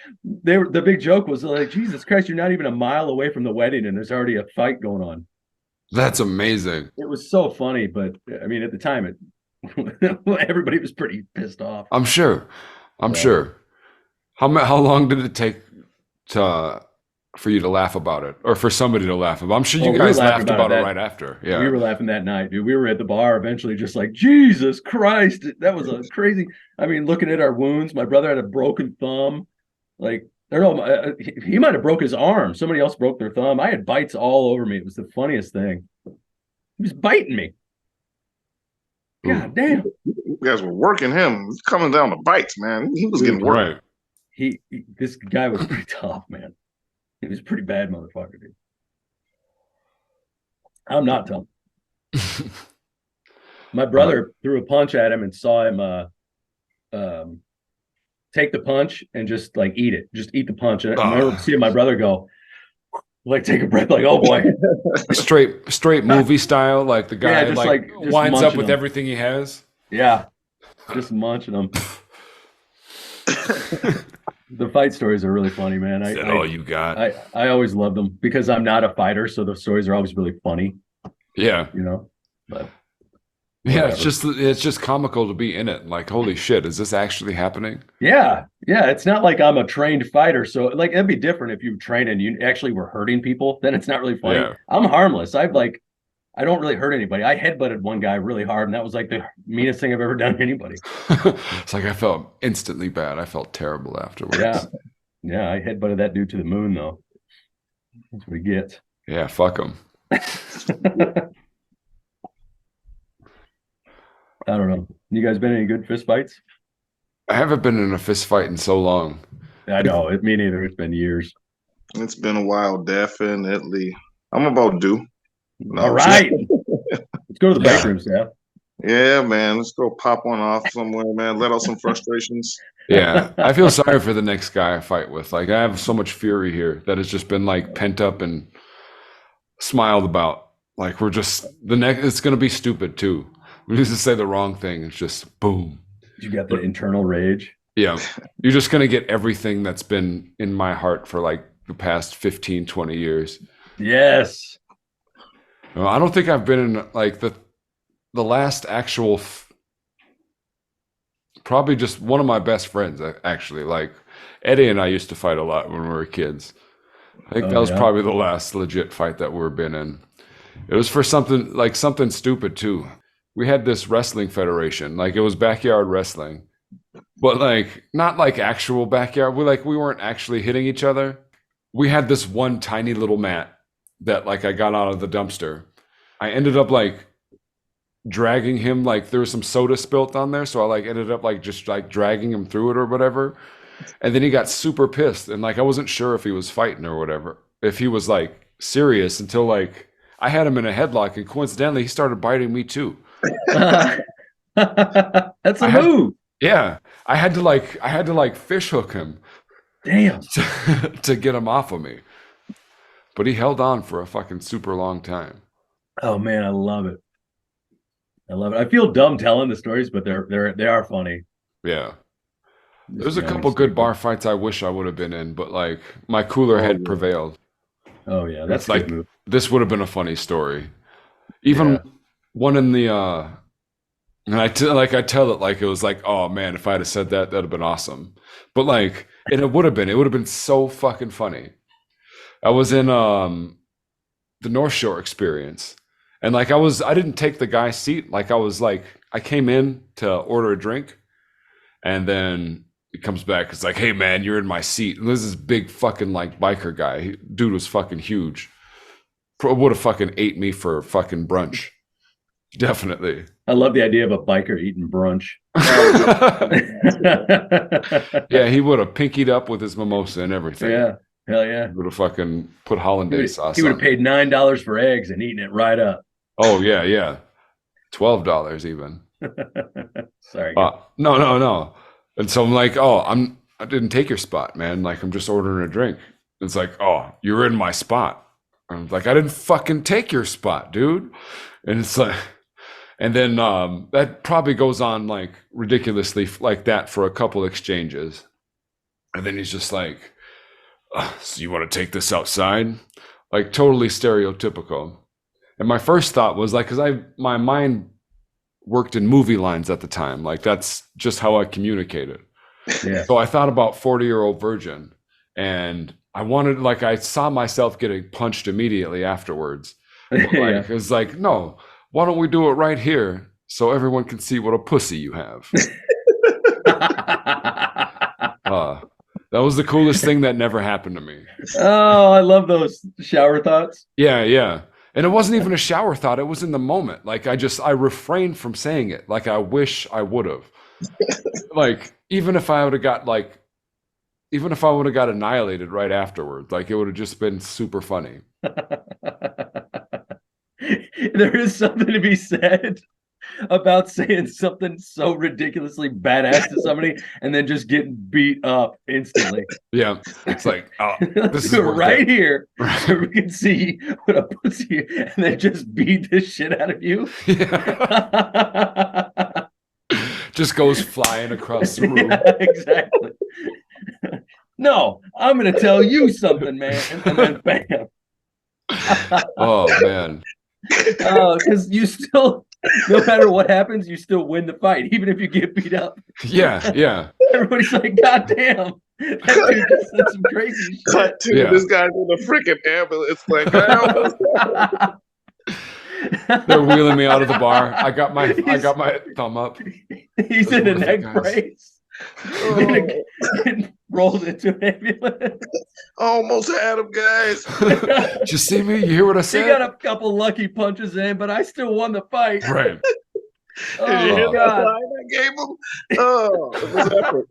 the big joke was like, Jesus Christ, you're not even a mile away from the wedding and there's already a fight going on. That's amazing. It was so funny, but I mean at the time everybody was pretty pissed off. I'm sure. I'm sure. How long did it take for you to laugh about it, or for somebody to laugh about it? I'm sure you guys laughed about it right after. Yeah, we were laughing that night, dude. We were at the bar eventually, just like, Jesus Christ, that was a crazy. I mean, looking at our wounds, my brother had a broken thumb. Like, I don't know, he might have broke his arm. Somebody else broke their thumb. I had bites all over me. It was the funniest thing. He was biting me. God damn. You guys were working him. He's coming down the bites, man. He was getting worked. Right. This guy was pretty tough, man. He was a pretty bad motherfucker, dude. I'm not tough. My brother threw a punch at him and saw him take the punch and just like eat it. Just eat the punch. And I remember seeing my brother go, like, take a breath, like, oh boy. straight movie style, like the guy just winds up with him. Everything he has. Yeah. Just munching them. The fight stories are really funny, man. Is that all you got? I always loved them because I'm not a fighter, so the stories are always really funny. Yeah. You know? But yeah, it's just comical to be in it. Like, holy shit, is this actually happening? Yeah. Yeah. It's not like I'm a trained fighter. So like it'd be different if you trained and you actually were hurting people, then it's not really funny. Yeah. I'm harmless. I don't really hurt anybody. I headbutted one guy really hard, and that was like the meanest thing I've ever done to anybody. It's like I felt instantly bad. I felt terrible afterwards. Yeah. I headbutted that dude to the moon, though. That's what he gets. Yeah, fuck him. I don't know. You guys been in any good fist fights? I haven't been in a fist fight in so long. I know. Me neither. It's been years. It's been a while, definitely. I'm about due. No, all right. Let's go to the break room, Seth. Yeah, man. Let's go pop one off somewhere, man. Let out some frustrations. Yeah. I feel sorry for the next guy I fight with. Like, I have so much fury here that has just been like pent up and smiled about. Like, we're just it's going to be stupid too. We used to say the wrong thing. It's just boom. You got the internal rage. Yeah. You're just going to get everything that's been in my heart for like the past 15, 20 years. Yes. I don't think I've been in like the last actual, probably just one of my best friends, actually. Like Eddie and I used to fight a lot when we were kids. I think that was probably the last legit fight that we've been in. It was for something stupid too. We had this wrestling federation, like it was backyard wrestling, but like not like actual backyard. We weren't actually hitting each other. We had this one tiny little mat that like I got out of the dumpster. I ended up like dragging him, like there was some soda spilt on there, so I like ended up like just like dragging him through it or whatever. And then he got super pissed, and like I wasn't sure if he was fighting or whatever, if he was like serious, until like I had him in a headlock, and coincidentally he started biting me too. That's a move. Yeah, I had to like fish hook him. Damn. To get him off of me. But he held on for a fucking super long time. Oh man, I love it. I feel dumb telling the stories, but they are funny. Yeah. There's a couple good bar fights I wish I would have been in, but like my cooler head prevailed. Oh yeah, that's like move. This would have been a funny story. Even one in the and I tell it like it was like, oh man, if I had said that, that'd have been awesome. But like, and it would have been so fucking funny. I was in the North Shore experience, and like I didn't take the guy's seat. Like I came in to order a drink, and then it comes back. It's like, hey man, you're in my seat. And there's this big fucking like biker guy. Dude was fucking huge. Would have fucking ate me for fucking brunch. Definitely. I love the idea of a biker eating brunch. Yeah, he would have pinkied up with his mimosa and everything. Yeah, hell yeah. He would have fucking put hollandaise sauce. He would have paid $9 for eggs and eaten it right up. Oh yeah, $12 even. Sorry. No. And so I'm like, oh, I didn't take your spot, man. Like, I'm just ordering a drink. It's like, oh, you're in my spot. I'm like, I didn't fucking take your spot, dude. And it's like, and then that probably goes on like ridiculously like that for a couple exchanges. And then he's just like, so you want to take this outside? Like totally stereotypical. And my first thought was like, because my mind worked in movie lines at the time. Like that's just how I communicated. Yeah. So I thought about 40-year-old virgin, and I saw myself getting punched immediately afterwards. It was like, no, why don't we do it right here so everyone can see what a pussy you have? That was the coolest thing that never happened to me. Oh, I love those shower thoughts. Yeah. And it wasn't even a shower thought. It was in the moment. Like I refrained from saying it. Like I wish I would have. Like even if I would have got annihilated right afterwards, like it would have just been super funny. There is something to be said about saying something so ridiculously badass to somebody and then just getting beat up instantly. Yeah. It's like, oh, this is right here so we can see what a pussy and then just beat the shit out of you. Yeah. Just goes flying across the room. Yeah, exactly. No, I'm going to tell you something, man. And then bam. Oh, man. Because you still, no matter what happens, you still win the fight, even if you get beat up. Yeah. Everybody's like, God damn. That dude just said some crazy shit. Cut to this guy's in the freaking ambulance. Like, they're wheeling me out of the bar. I got my thumb up. He's in a neck brace. Rolled into an ambulance. Almost had him, guys. Did you see me? You hear what I said? He got a couple lucky punches in, but I still won the fight. Right. Did you hear that line I gave him? Oh, it was epic.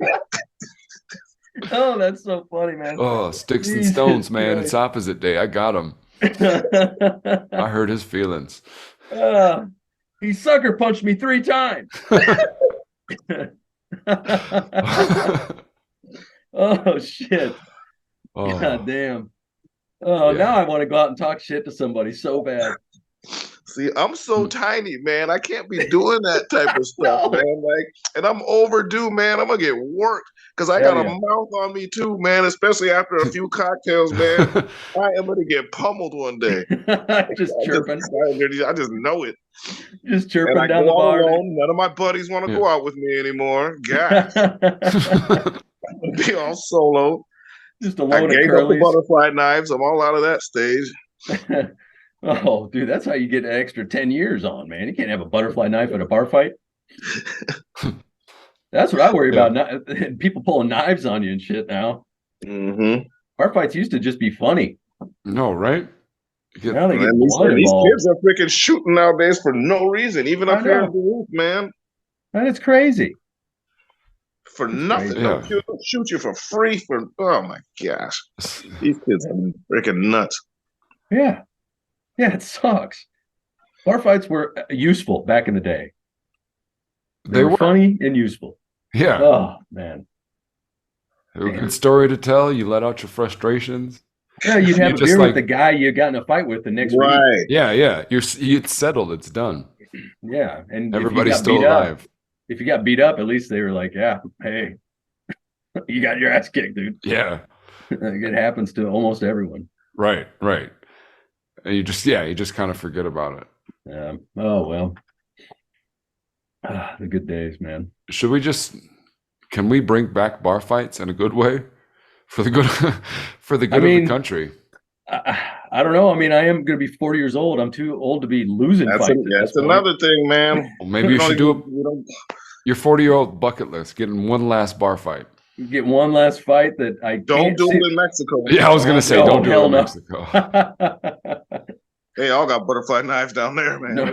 Oh, that's so funny, man. Oh, sticks and stones, man. It's opposite day. I got him. I hurt his feelings. He sucker punched me 3 times. Oh shit. God damn. Now I want to go out and talk shit to somebody so bad. See, I'm so tiny, man. I can't be doing that type of stuff, man. Like, and I'm overdue, man. I'm gonna get worked because I got a mouth on me too, man. Especially after a few cocktails, man. I am gonna get pummeled one day. Just chirping. I just know it. Just chirping and down the bar. Alone. None of my buddies want to go out with me anymore. God, I'm be all solo. Just alone. I gave up the butterfly knives. I'm all out of that stage. Oh, dude, that's how you get an extra 10 years on, man. You can't have a butterfly knife at a bar fight. That's what I worry about. People pulling knives on you and shit now. Mm-hmm. Bar fights used to just be funny. No, right? Now they get these kids are freaking shooting nowadays for no reason, even up here in the roof, man. And it's crazy. For nothing. They'll shoot you for free for, oh my gosh. These kids are freaking nuts. Yeah. Yeah, it sucks. Bar fights were useful back in the day. They were funny and useful. Yeah. Oh, man. A good story to tell. You let out your frustrations. Yeah, you'd have a beer with the guy you got in a fight with the next week. Yeah. It's settled. It's done. Yeah. And everybody's still alive. If you got beat up, at least they were like, yeah, hey, you got your ass kicked, dude. Yeah. It happens to almost everyone. Right. And you just kind of forget about it. Yeah. Oh, well. The good days, man. Can we bring back bar fights in a good way for the good of the country? I don't know. I mean, I am going to be 40 years old. I'm too old to be losing fights. That's another thing, man. Well, maybe you should do your 40-year-old bucket list, getting one last bar fight. Get one last fight that I don't do it in Mexico. Yeah, I was going to say, don't do it in Mexico. They all got butterfly knives down there, man. No,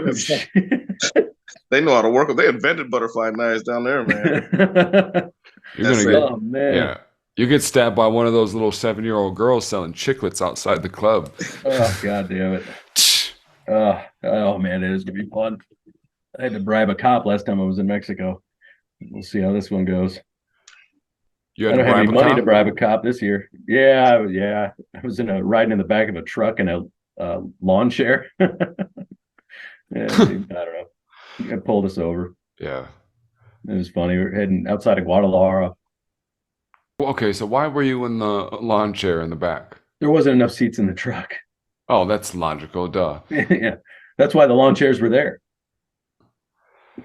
they know how to work them. They invented butterfly knives down there, man. Yeah. You get stabbed by one of those little 7-year-old girls selling chiclets outside the club. Oh, God damn it. Oh man, it is going to be fun. I had to bribe a cop last time I was in Mexico. We'll see how this one goes. You I had don't to have any bribe a money cop? to bribe a cop this year. Yeah. I was riding in the back of a truck in a lawn chair. I don't know. It pulled us over. Yeah. It was funny. We were heading outside of Guadalajara. Okay, so why were you in the lawn chair in the back? There wasn't enough seats in the truck. Oh, that's logical, duh. Yeah, that's why the lawn chairs were there.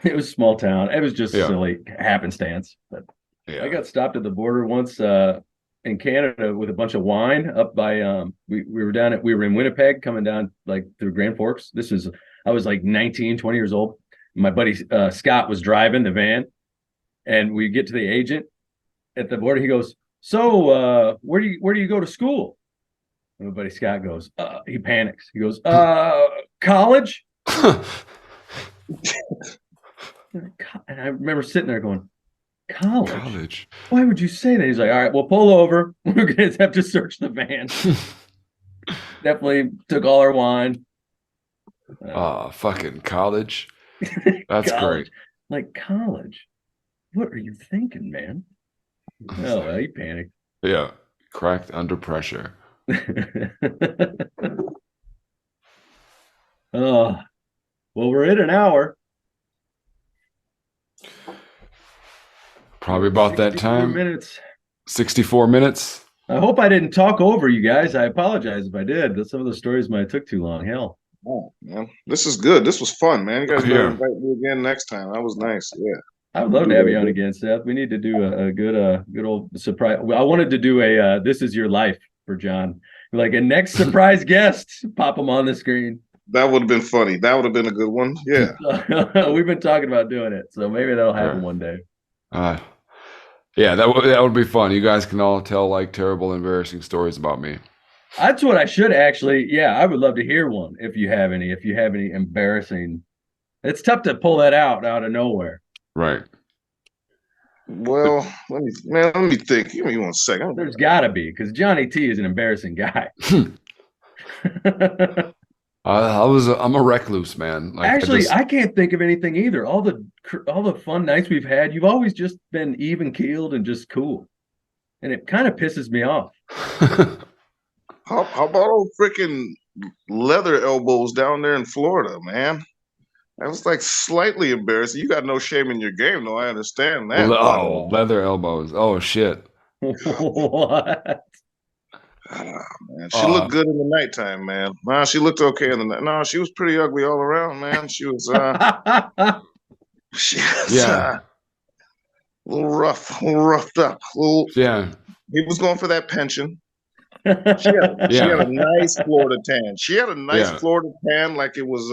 It was a small town. It was just silly happenstance. But I got stopped at the border once in Canada with a bunch of wine up by we were in Winnipeg coming down like through Grand Forks. I was like 19, 20 years old. My buddy Scott was driving the van, and we get to the agent at the border. He goes, "So where do you go to school?" And my buddy Scott goes, he panics. He goes, college? And I remember sitting there going, college? Why would you say that? He's like, all right, well, pull over. We're going to have to search the van. Definitely took all our wine. Fucking college. That's college. Great. Like, college? What are you thinking, man? Oh, well, he panicked. Yeah, cracked under pressure. Oh, well, we're in an hour. Probably about that time. 64 minutes. I hope I didn't talk over you guys. I apologize if I did. Some of the stories might have took too long. Hell. Oh, man. This is good. This was fun, man. You guys better invite me again next time. That was nice. Yeah. I would love to have you on again, Seth. We need to do a good old surprise. I wanted to do a This Is Your Life for John. Like a next surprise guest. Pop them on the screen. That would have been funny. That would have been a good one. Yeah. We've been talking about doing it. So maybe that'll happen one day. Yeah, that would be fun. You guys can all tell like terrible, embarrassing stories about me. That's what I should actually. Yeah, I would love to hear one if you have any. If you have any embarrassing, it's tough to pull that out of nowhere. Right. Well, let me think. Give me 1 second. There's got to be, because Johnny T is an embarrassing guy. I'm a recluse, man. Like, actually, I can't think of anything either. All the fun nights we've had, you've always just been even keeled and just cool, and it kind of pisses me off. How about old freaking leather elbows down there in Florida, man? That was like slightly embarrassing. You got no shame in your game, though. I understand that. Oh, leather elbows. Oh shit. What? Man. She looked good in the nighttime, man. Nah, she looked okay in the night. No, she was pretty ugly all around, man. She was a little roughed up. He was going for that pension. She had a nice Florida tan. She had a nice Florida tan, like it was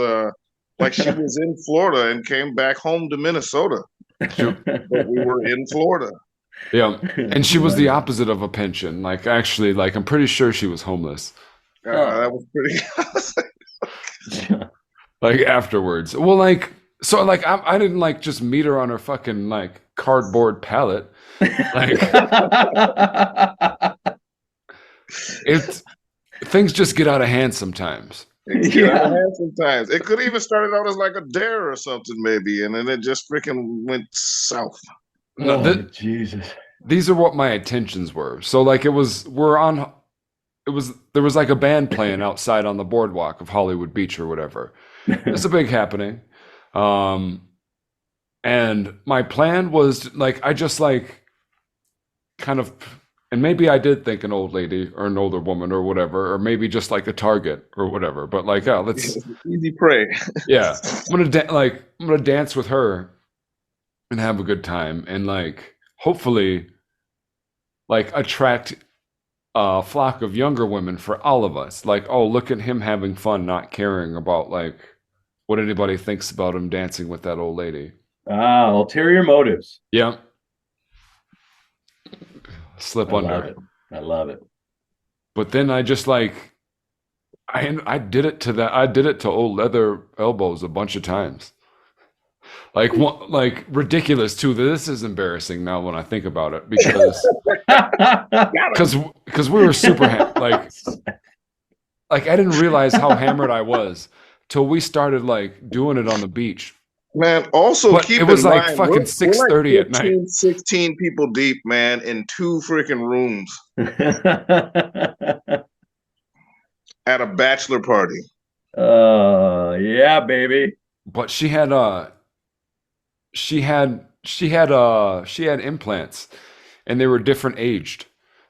like she was in Florida and came back home to Minnesota. But we were in Florida. Yeah, and she was the opposite of a pension. Like, actually, like, I'm pretty sure she was homeless. That was pretty. Like, afterwards. Well, like, so, like, I didn't, like, just meet her on her fucking, like, cardboard pallet. Like, things just get out of hand sometimes. Sometimes it could even started out as like a dare or something, maybe, and then it just freaking went south. No, Jesus. These are what my intentions were. So like there was like a band playing outside on the boardwalk of Hollywood Beach or whatever. It's a big happening. And my plan was like, I just like kind of, and maybe I did think an old lady or an older woman or whatever, or maybe just like a target or whatever, but like, let's easy prey. Yeah. I'm gonna dance with her and have a good time, and like hopefully like attract a flock of younger women for all of us. Like, oh, look at him having fun, not caring about like what anybody thinks about him dancing with that old lady. Ulterior motives. Yeah. Slip under. I love it. But then I just like I did it to old leather elbows a bunch of times. Like ridiculous too. This is embarrassing now when I think about it, because we were super like I didn't realize how hammered I was till we started like doing it on the beach. Man, also But keep it was in like mind, fucking we're 6:30 like at night. 16 people deep, man, in 2 freaking rooms at a bachelor party. Yeah, baby. But she had implants, and they were different aged.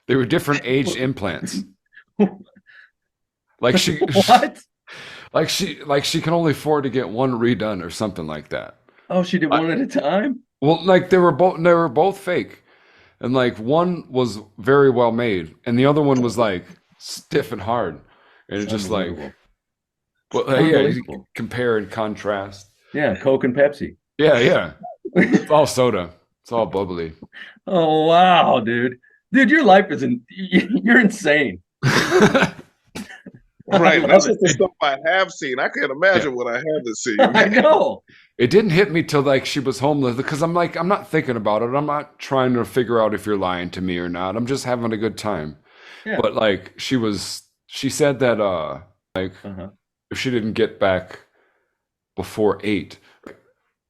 They were different aged implants. Like she What? like she can only afford to get one redone or something like that. Oh, she did one at a time? Well, like they were both fake. And like one was very well made and the other one was like stiff and hard. And it's just like, well, yeah, you compare and contrast. Yeah, Coke and Pepsi. Yeah. It's all soda. It's all bubbly. Oh wow, dude. Dude, your life isn't you're insane. Right. That's just the stuff I have seen. I can't imagine what I haven't seen. I know. It didn't hit me till like she was homeless because I'm like, I'm not thinking about it. I'm not trying to figure out if you're lying to me or not. I'm just having a good time. Yeah. But like she said that if she didn't get back before 8,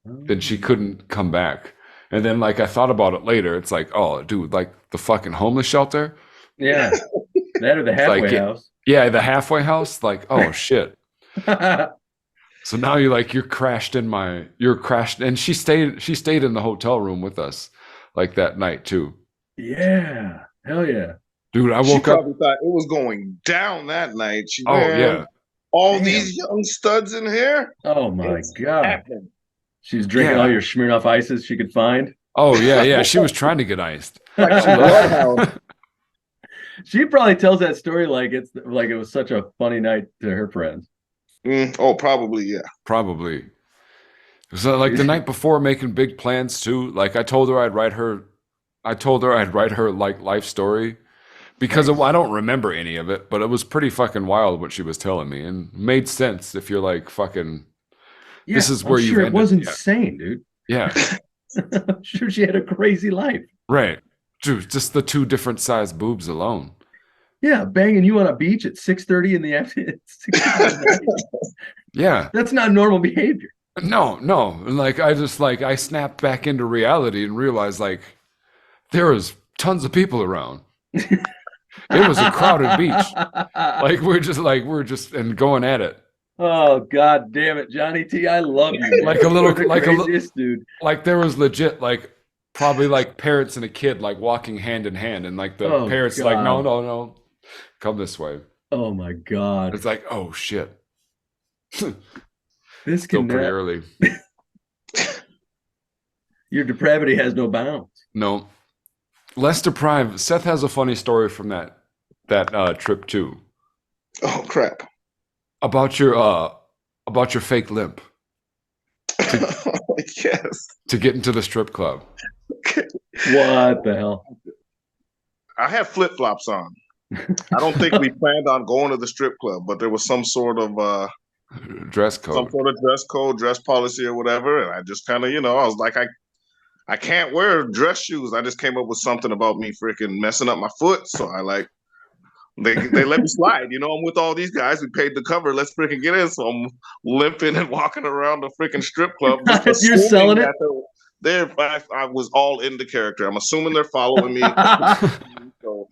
then she couldn't come back. And then like I thought about it later. It's like, oh dude, like the fucking homeless shelter. Yeah. That or the halfway house. Yeah, the halfway house. Like, oh shit. So now you're crashed, and she stayed in the hotel room with us like that night too. Yeah. Hell yeah. Dude, I woke up. She probably thought it was going down that night. All these young studs in here. Oh my God. Happening. She's drinking all your Smirnoff ices she could find. Oh yeah. She was trying to get iced. She probably tells that story like it was such a funny night to her friends. Oh, probably, yeah. Probably. So like the night before, making big plans too. Like I told her I'd write her like life story because I don't remember any of it, but it was pretty fucking wild what she was telling me and made sense if you're like fucking. Yeah, this is where you. It was insane, dude. Yeah. I'm sure she had a crazy life. Right. Dude, just the 2 different sized boobs alone. Yeah, banging you on a beach at 6:30 in the afternoon. Yeah. That's not normal behavior. No. Like I snapped back into reality and realized like there was tons of people around. It was a crowded beach. Like we're just and going at it. Oh God damn it, Johnny T, I love you. Like a little dude. Like there was legit like probably like parents and a kid like walking hand in hand, and like the parents God. Like no, come this way. Oh my God! It's like, oh shit. This still pretty early. Your depravity has no bounds. No, less deprived. Seth has a funny story from that trip too. Oh crap! About your fake limp. Yes. To get into the strip club. What the hell? I had flip-flops on. I don't think we planned on going to the strip club, but there was some sort of dress code. Some sort of dress code, dress policy or whatever. And I just kind of, I was like, I can't wear dress shoes. I just came up with something about me freaking messing up my foot. So I like, they let me slide. I'm with all these guys. We paid the cover. Let's freaking get in. So I'm limping and walking around the freaking strip club. You're selling it? I was all into character. I'm assuming they're following me. So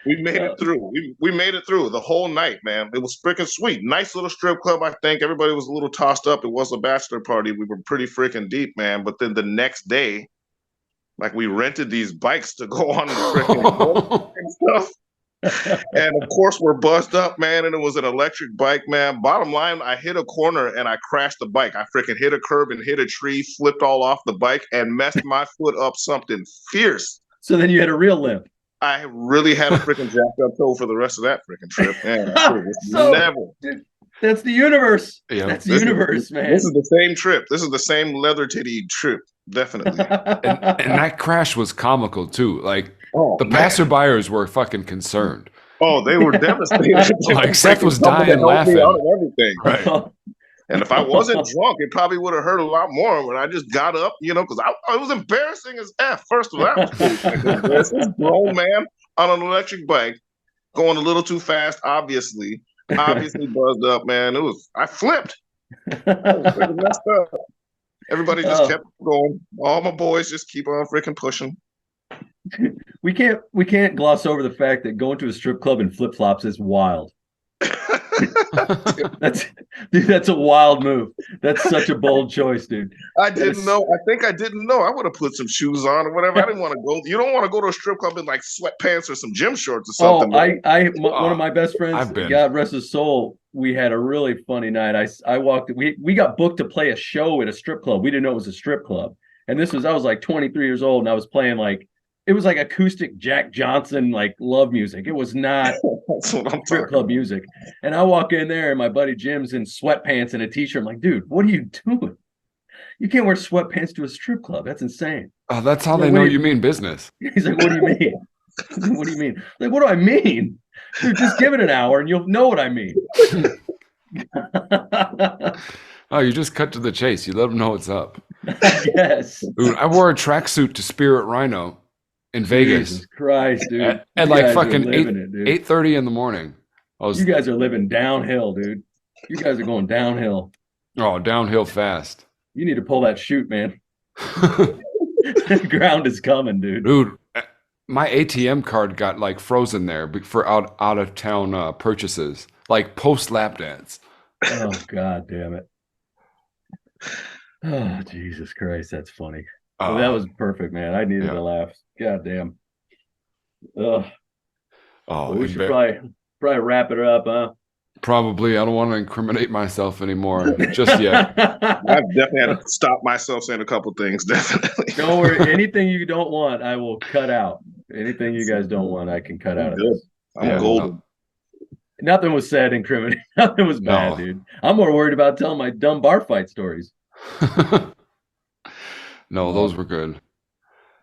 we made it through. We made it through the whole night, man. It was freaking sweet. Nice little strip club, I think. Everybody was a little tossed up. It was a bachelor party. We were pretty freaking deep, man. But then the next day, like we rented these bikes to go on the freaking boat and stuff. And of course we're buzzed up, man, and it was an electric bike, man. Bottom line, I hit a corner and I crashed the bike. I freaking hit a curb and hit a tree, flipped all off the bike and messed my foot up something fierce. So then you had a real limp. I really had a freaking jacked up toe for the rest of that freaking trip. Man, dude, that's the universe. Yeah, that's the universe, man. This is the same trip. This is the same leather titty trip. Definitely. and that crash was comical too. Like the passerbyers were fucking concerned. Oh, they were devastated. Like Seth was dying laughing. Out of everything. Right. And if I wasn't drunk, it probably would have hurt a lot more. But I just got up, because I was embarrassing as F. First of all, this grown man on an electric bike going a little too fast, obviously buzzed up, man. I flipped. Freaking messed up. Everybody just kept going. All my boys just keep on freaking pushing. We can't gloss over the fact that going to a strip club in flip flops is wild. That's a wild move. That's such a bold choice, dude. I didn't know. I think I didn't know. I would have put some shoes on or whatever. I didn't want to go. You don't want to go to a strip club in like sweatpants or some gym shorts or something. One of my best friends, God rest his soul, we had a really funny night. I walked. We got booked to play a show at a strip club. We didn't know it was a strip club, and I was like 23 years old, and I was playing it was like acoustic Jack Johnson love music. It was not strip club music. And I walk in there and my buddy Jim's in sweatpants and a t-shirt. I'm like, dude, what are you doing? You can't wear sweatpants to a strip club. That's insane. Oh, that's how they know you mean business. He's like, what do you mean? What do you mean? Like, what do I mean? Dude, just give it an hour and you'll know what I mean. Oh, you just cut to the chase. You let them know what's up. Yes. Dude, I wore a tracksuit to Spirit Rhino in Vegas. Jesus Christ, dude. At like fucking 8:30 in the morning. You guys are living downhill, dude. You guys are going downhill. Oh, downhill fast. You need to pull that chute, man. The ground is coming, dude. Dude, my ATM card got frozen there for out of town purchases, post lap dance. Oh, God damn it. Oh, Jesus Christ, that's funny. Well, that was perfect, man. I needed a laugh. God damn. Ugh. Oh, we should probably wrap it up, huh? Probably. I don't want to incriminate myself anymore just yet. I've definitely had to stop myself saying a couple things. Definitely. Don't worry. Anything you don't want, I will cut out. Anything you guys don't want, I can cut out of this. I'm golden. Nothing was said incriminating. Nothing was bad, dude. I'm more worried about telling my dumb bar fight stories. No, those were good.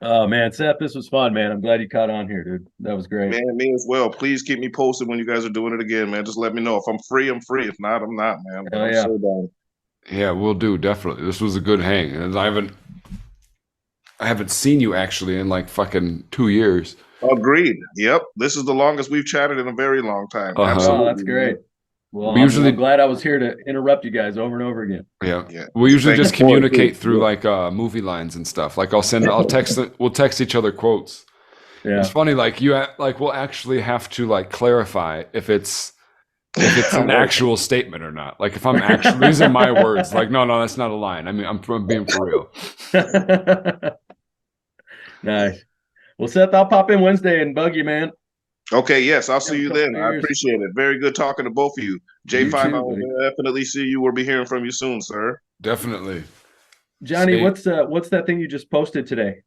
Oh, man. Seth, this was fun, man. I'm glad you caught on here, dude. That was great. Man, me as well. Please keep me posted when you guys are doing it again, man. Just let me know. If I'm free, I'm free. If not, I'm not, man. Oh, yeah. So down. Yeah, we'll do. Definitely. This was a good hang. And I haven't seen you actually in fucking 2 years. Agreed. Yep. This is the longest we've chatted in a very long time. Absolutely. Oh, that's great. Well, I'm glad I was here to interrupt you guys over and over again. Yeah. We usually just communicate through movie lines and stuff. We'll text each other quotes. Yeah. It's funny, we'll actually have to clarify if it's an actual statement or not. If I'm actually using my words, no, that's not a line. I mean, I'm being for real. Nice. Well, Seth, I'll pop in Wednesday and bug you, man. Okay, yes, I'll see you then. I appreciate it. Very good talking to both of you. J5, I will definitely see you. We'll be hearing from you soon, sir. Definitely. Johnny, what's that thing you just posted today?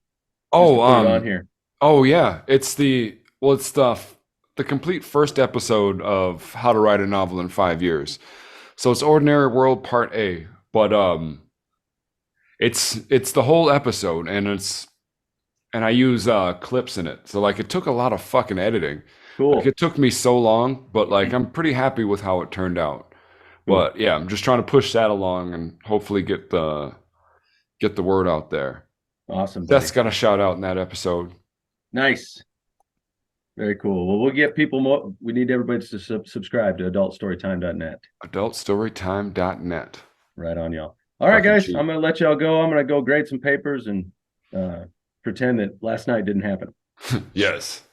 On here. Oh yeah, it's the complete first episode of How to Write a Novel in 5 Years. So it's Ordinary World Part A, but it's the whole episode, and I use clips in it. So it took a lot of fucking editing. Cool. It took me so long, but I'm pretty happy with how it turned out. Cool. But yeah, I'm just trying to push that along and hopefully get the word out there. Awesome. Seth's got a shout out in that episode. Nice. Very cool. Well, we'll get people more. We need everybody to subscribe to adultstorytime.net. Adultstorytime.net. Right on, y'all. All right, guys. I'm going to let y'all go. I'm going to go grade some papers and pretend that last night didn't happen. Yes.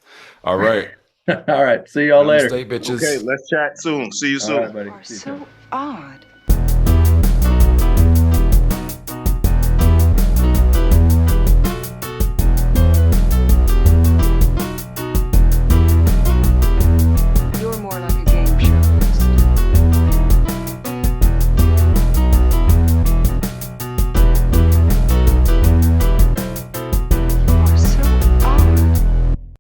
All right. All right. See y'all later. Stay, bitches. Okay, let's chat soon. See you soon. All right, buddy. You are so odd.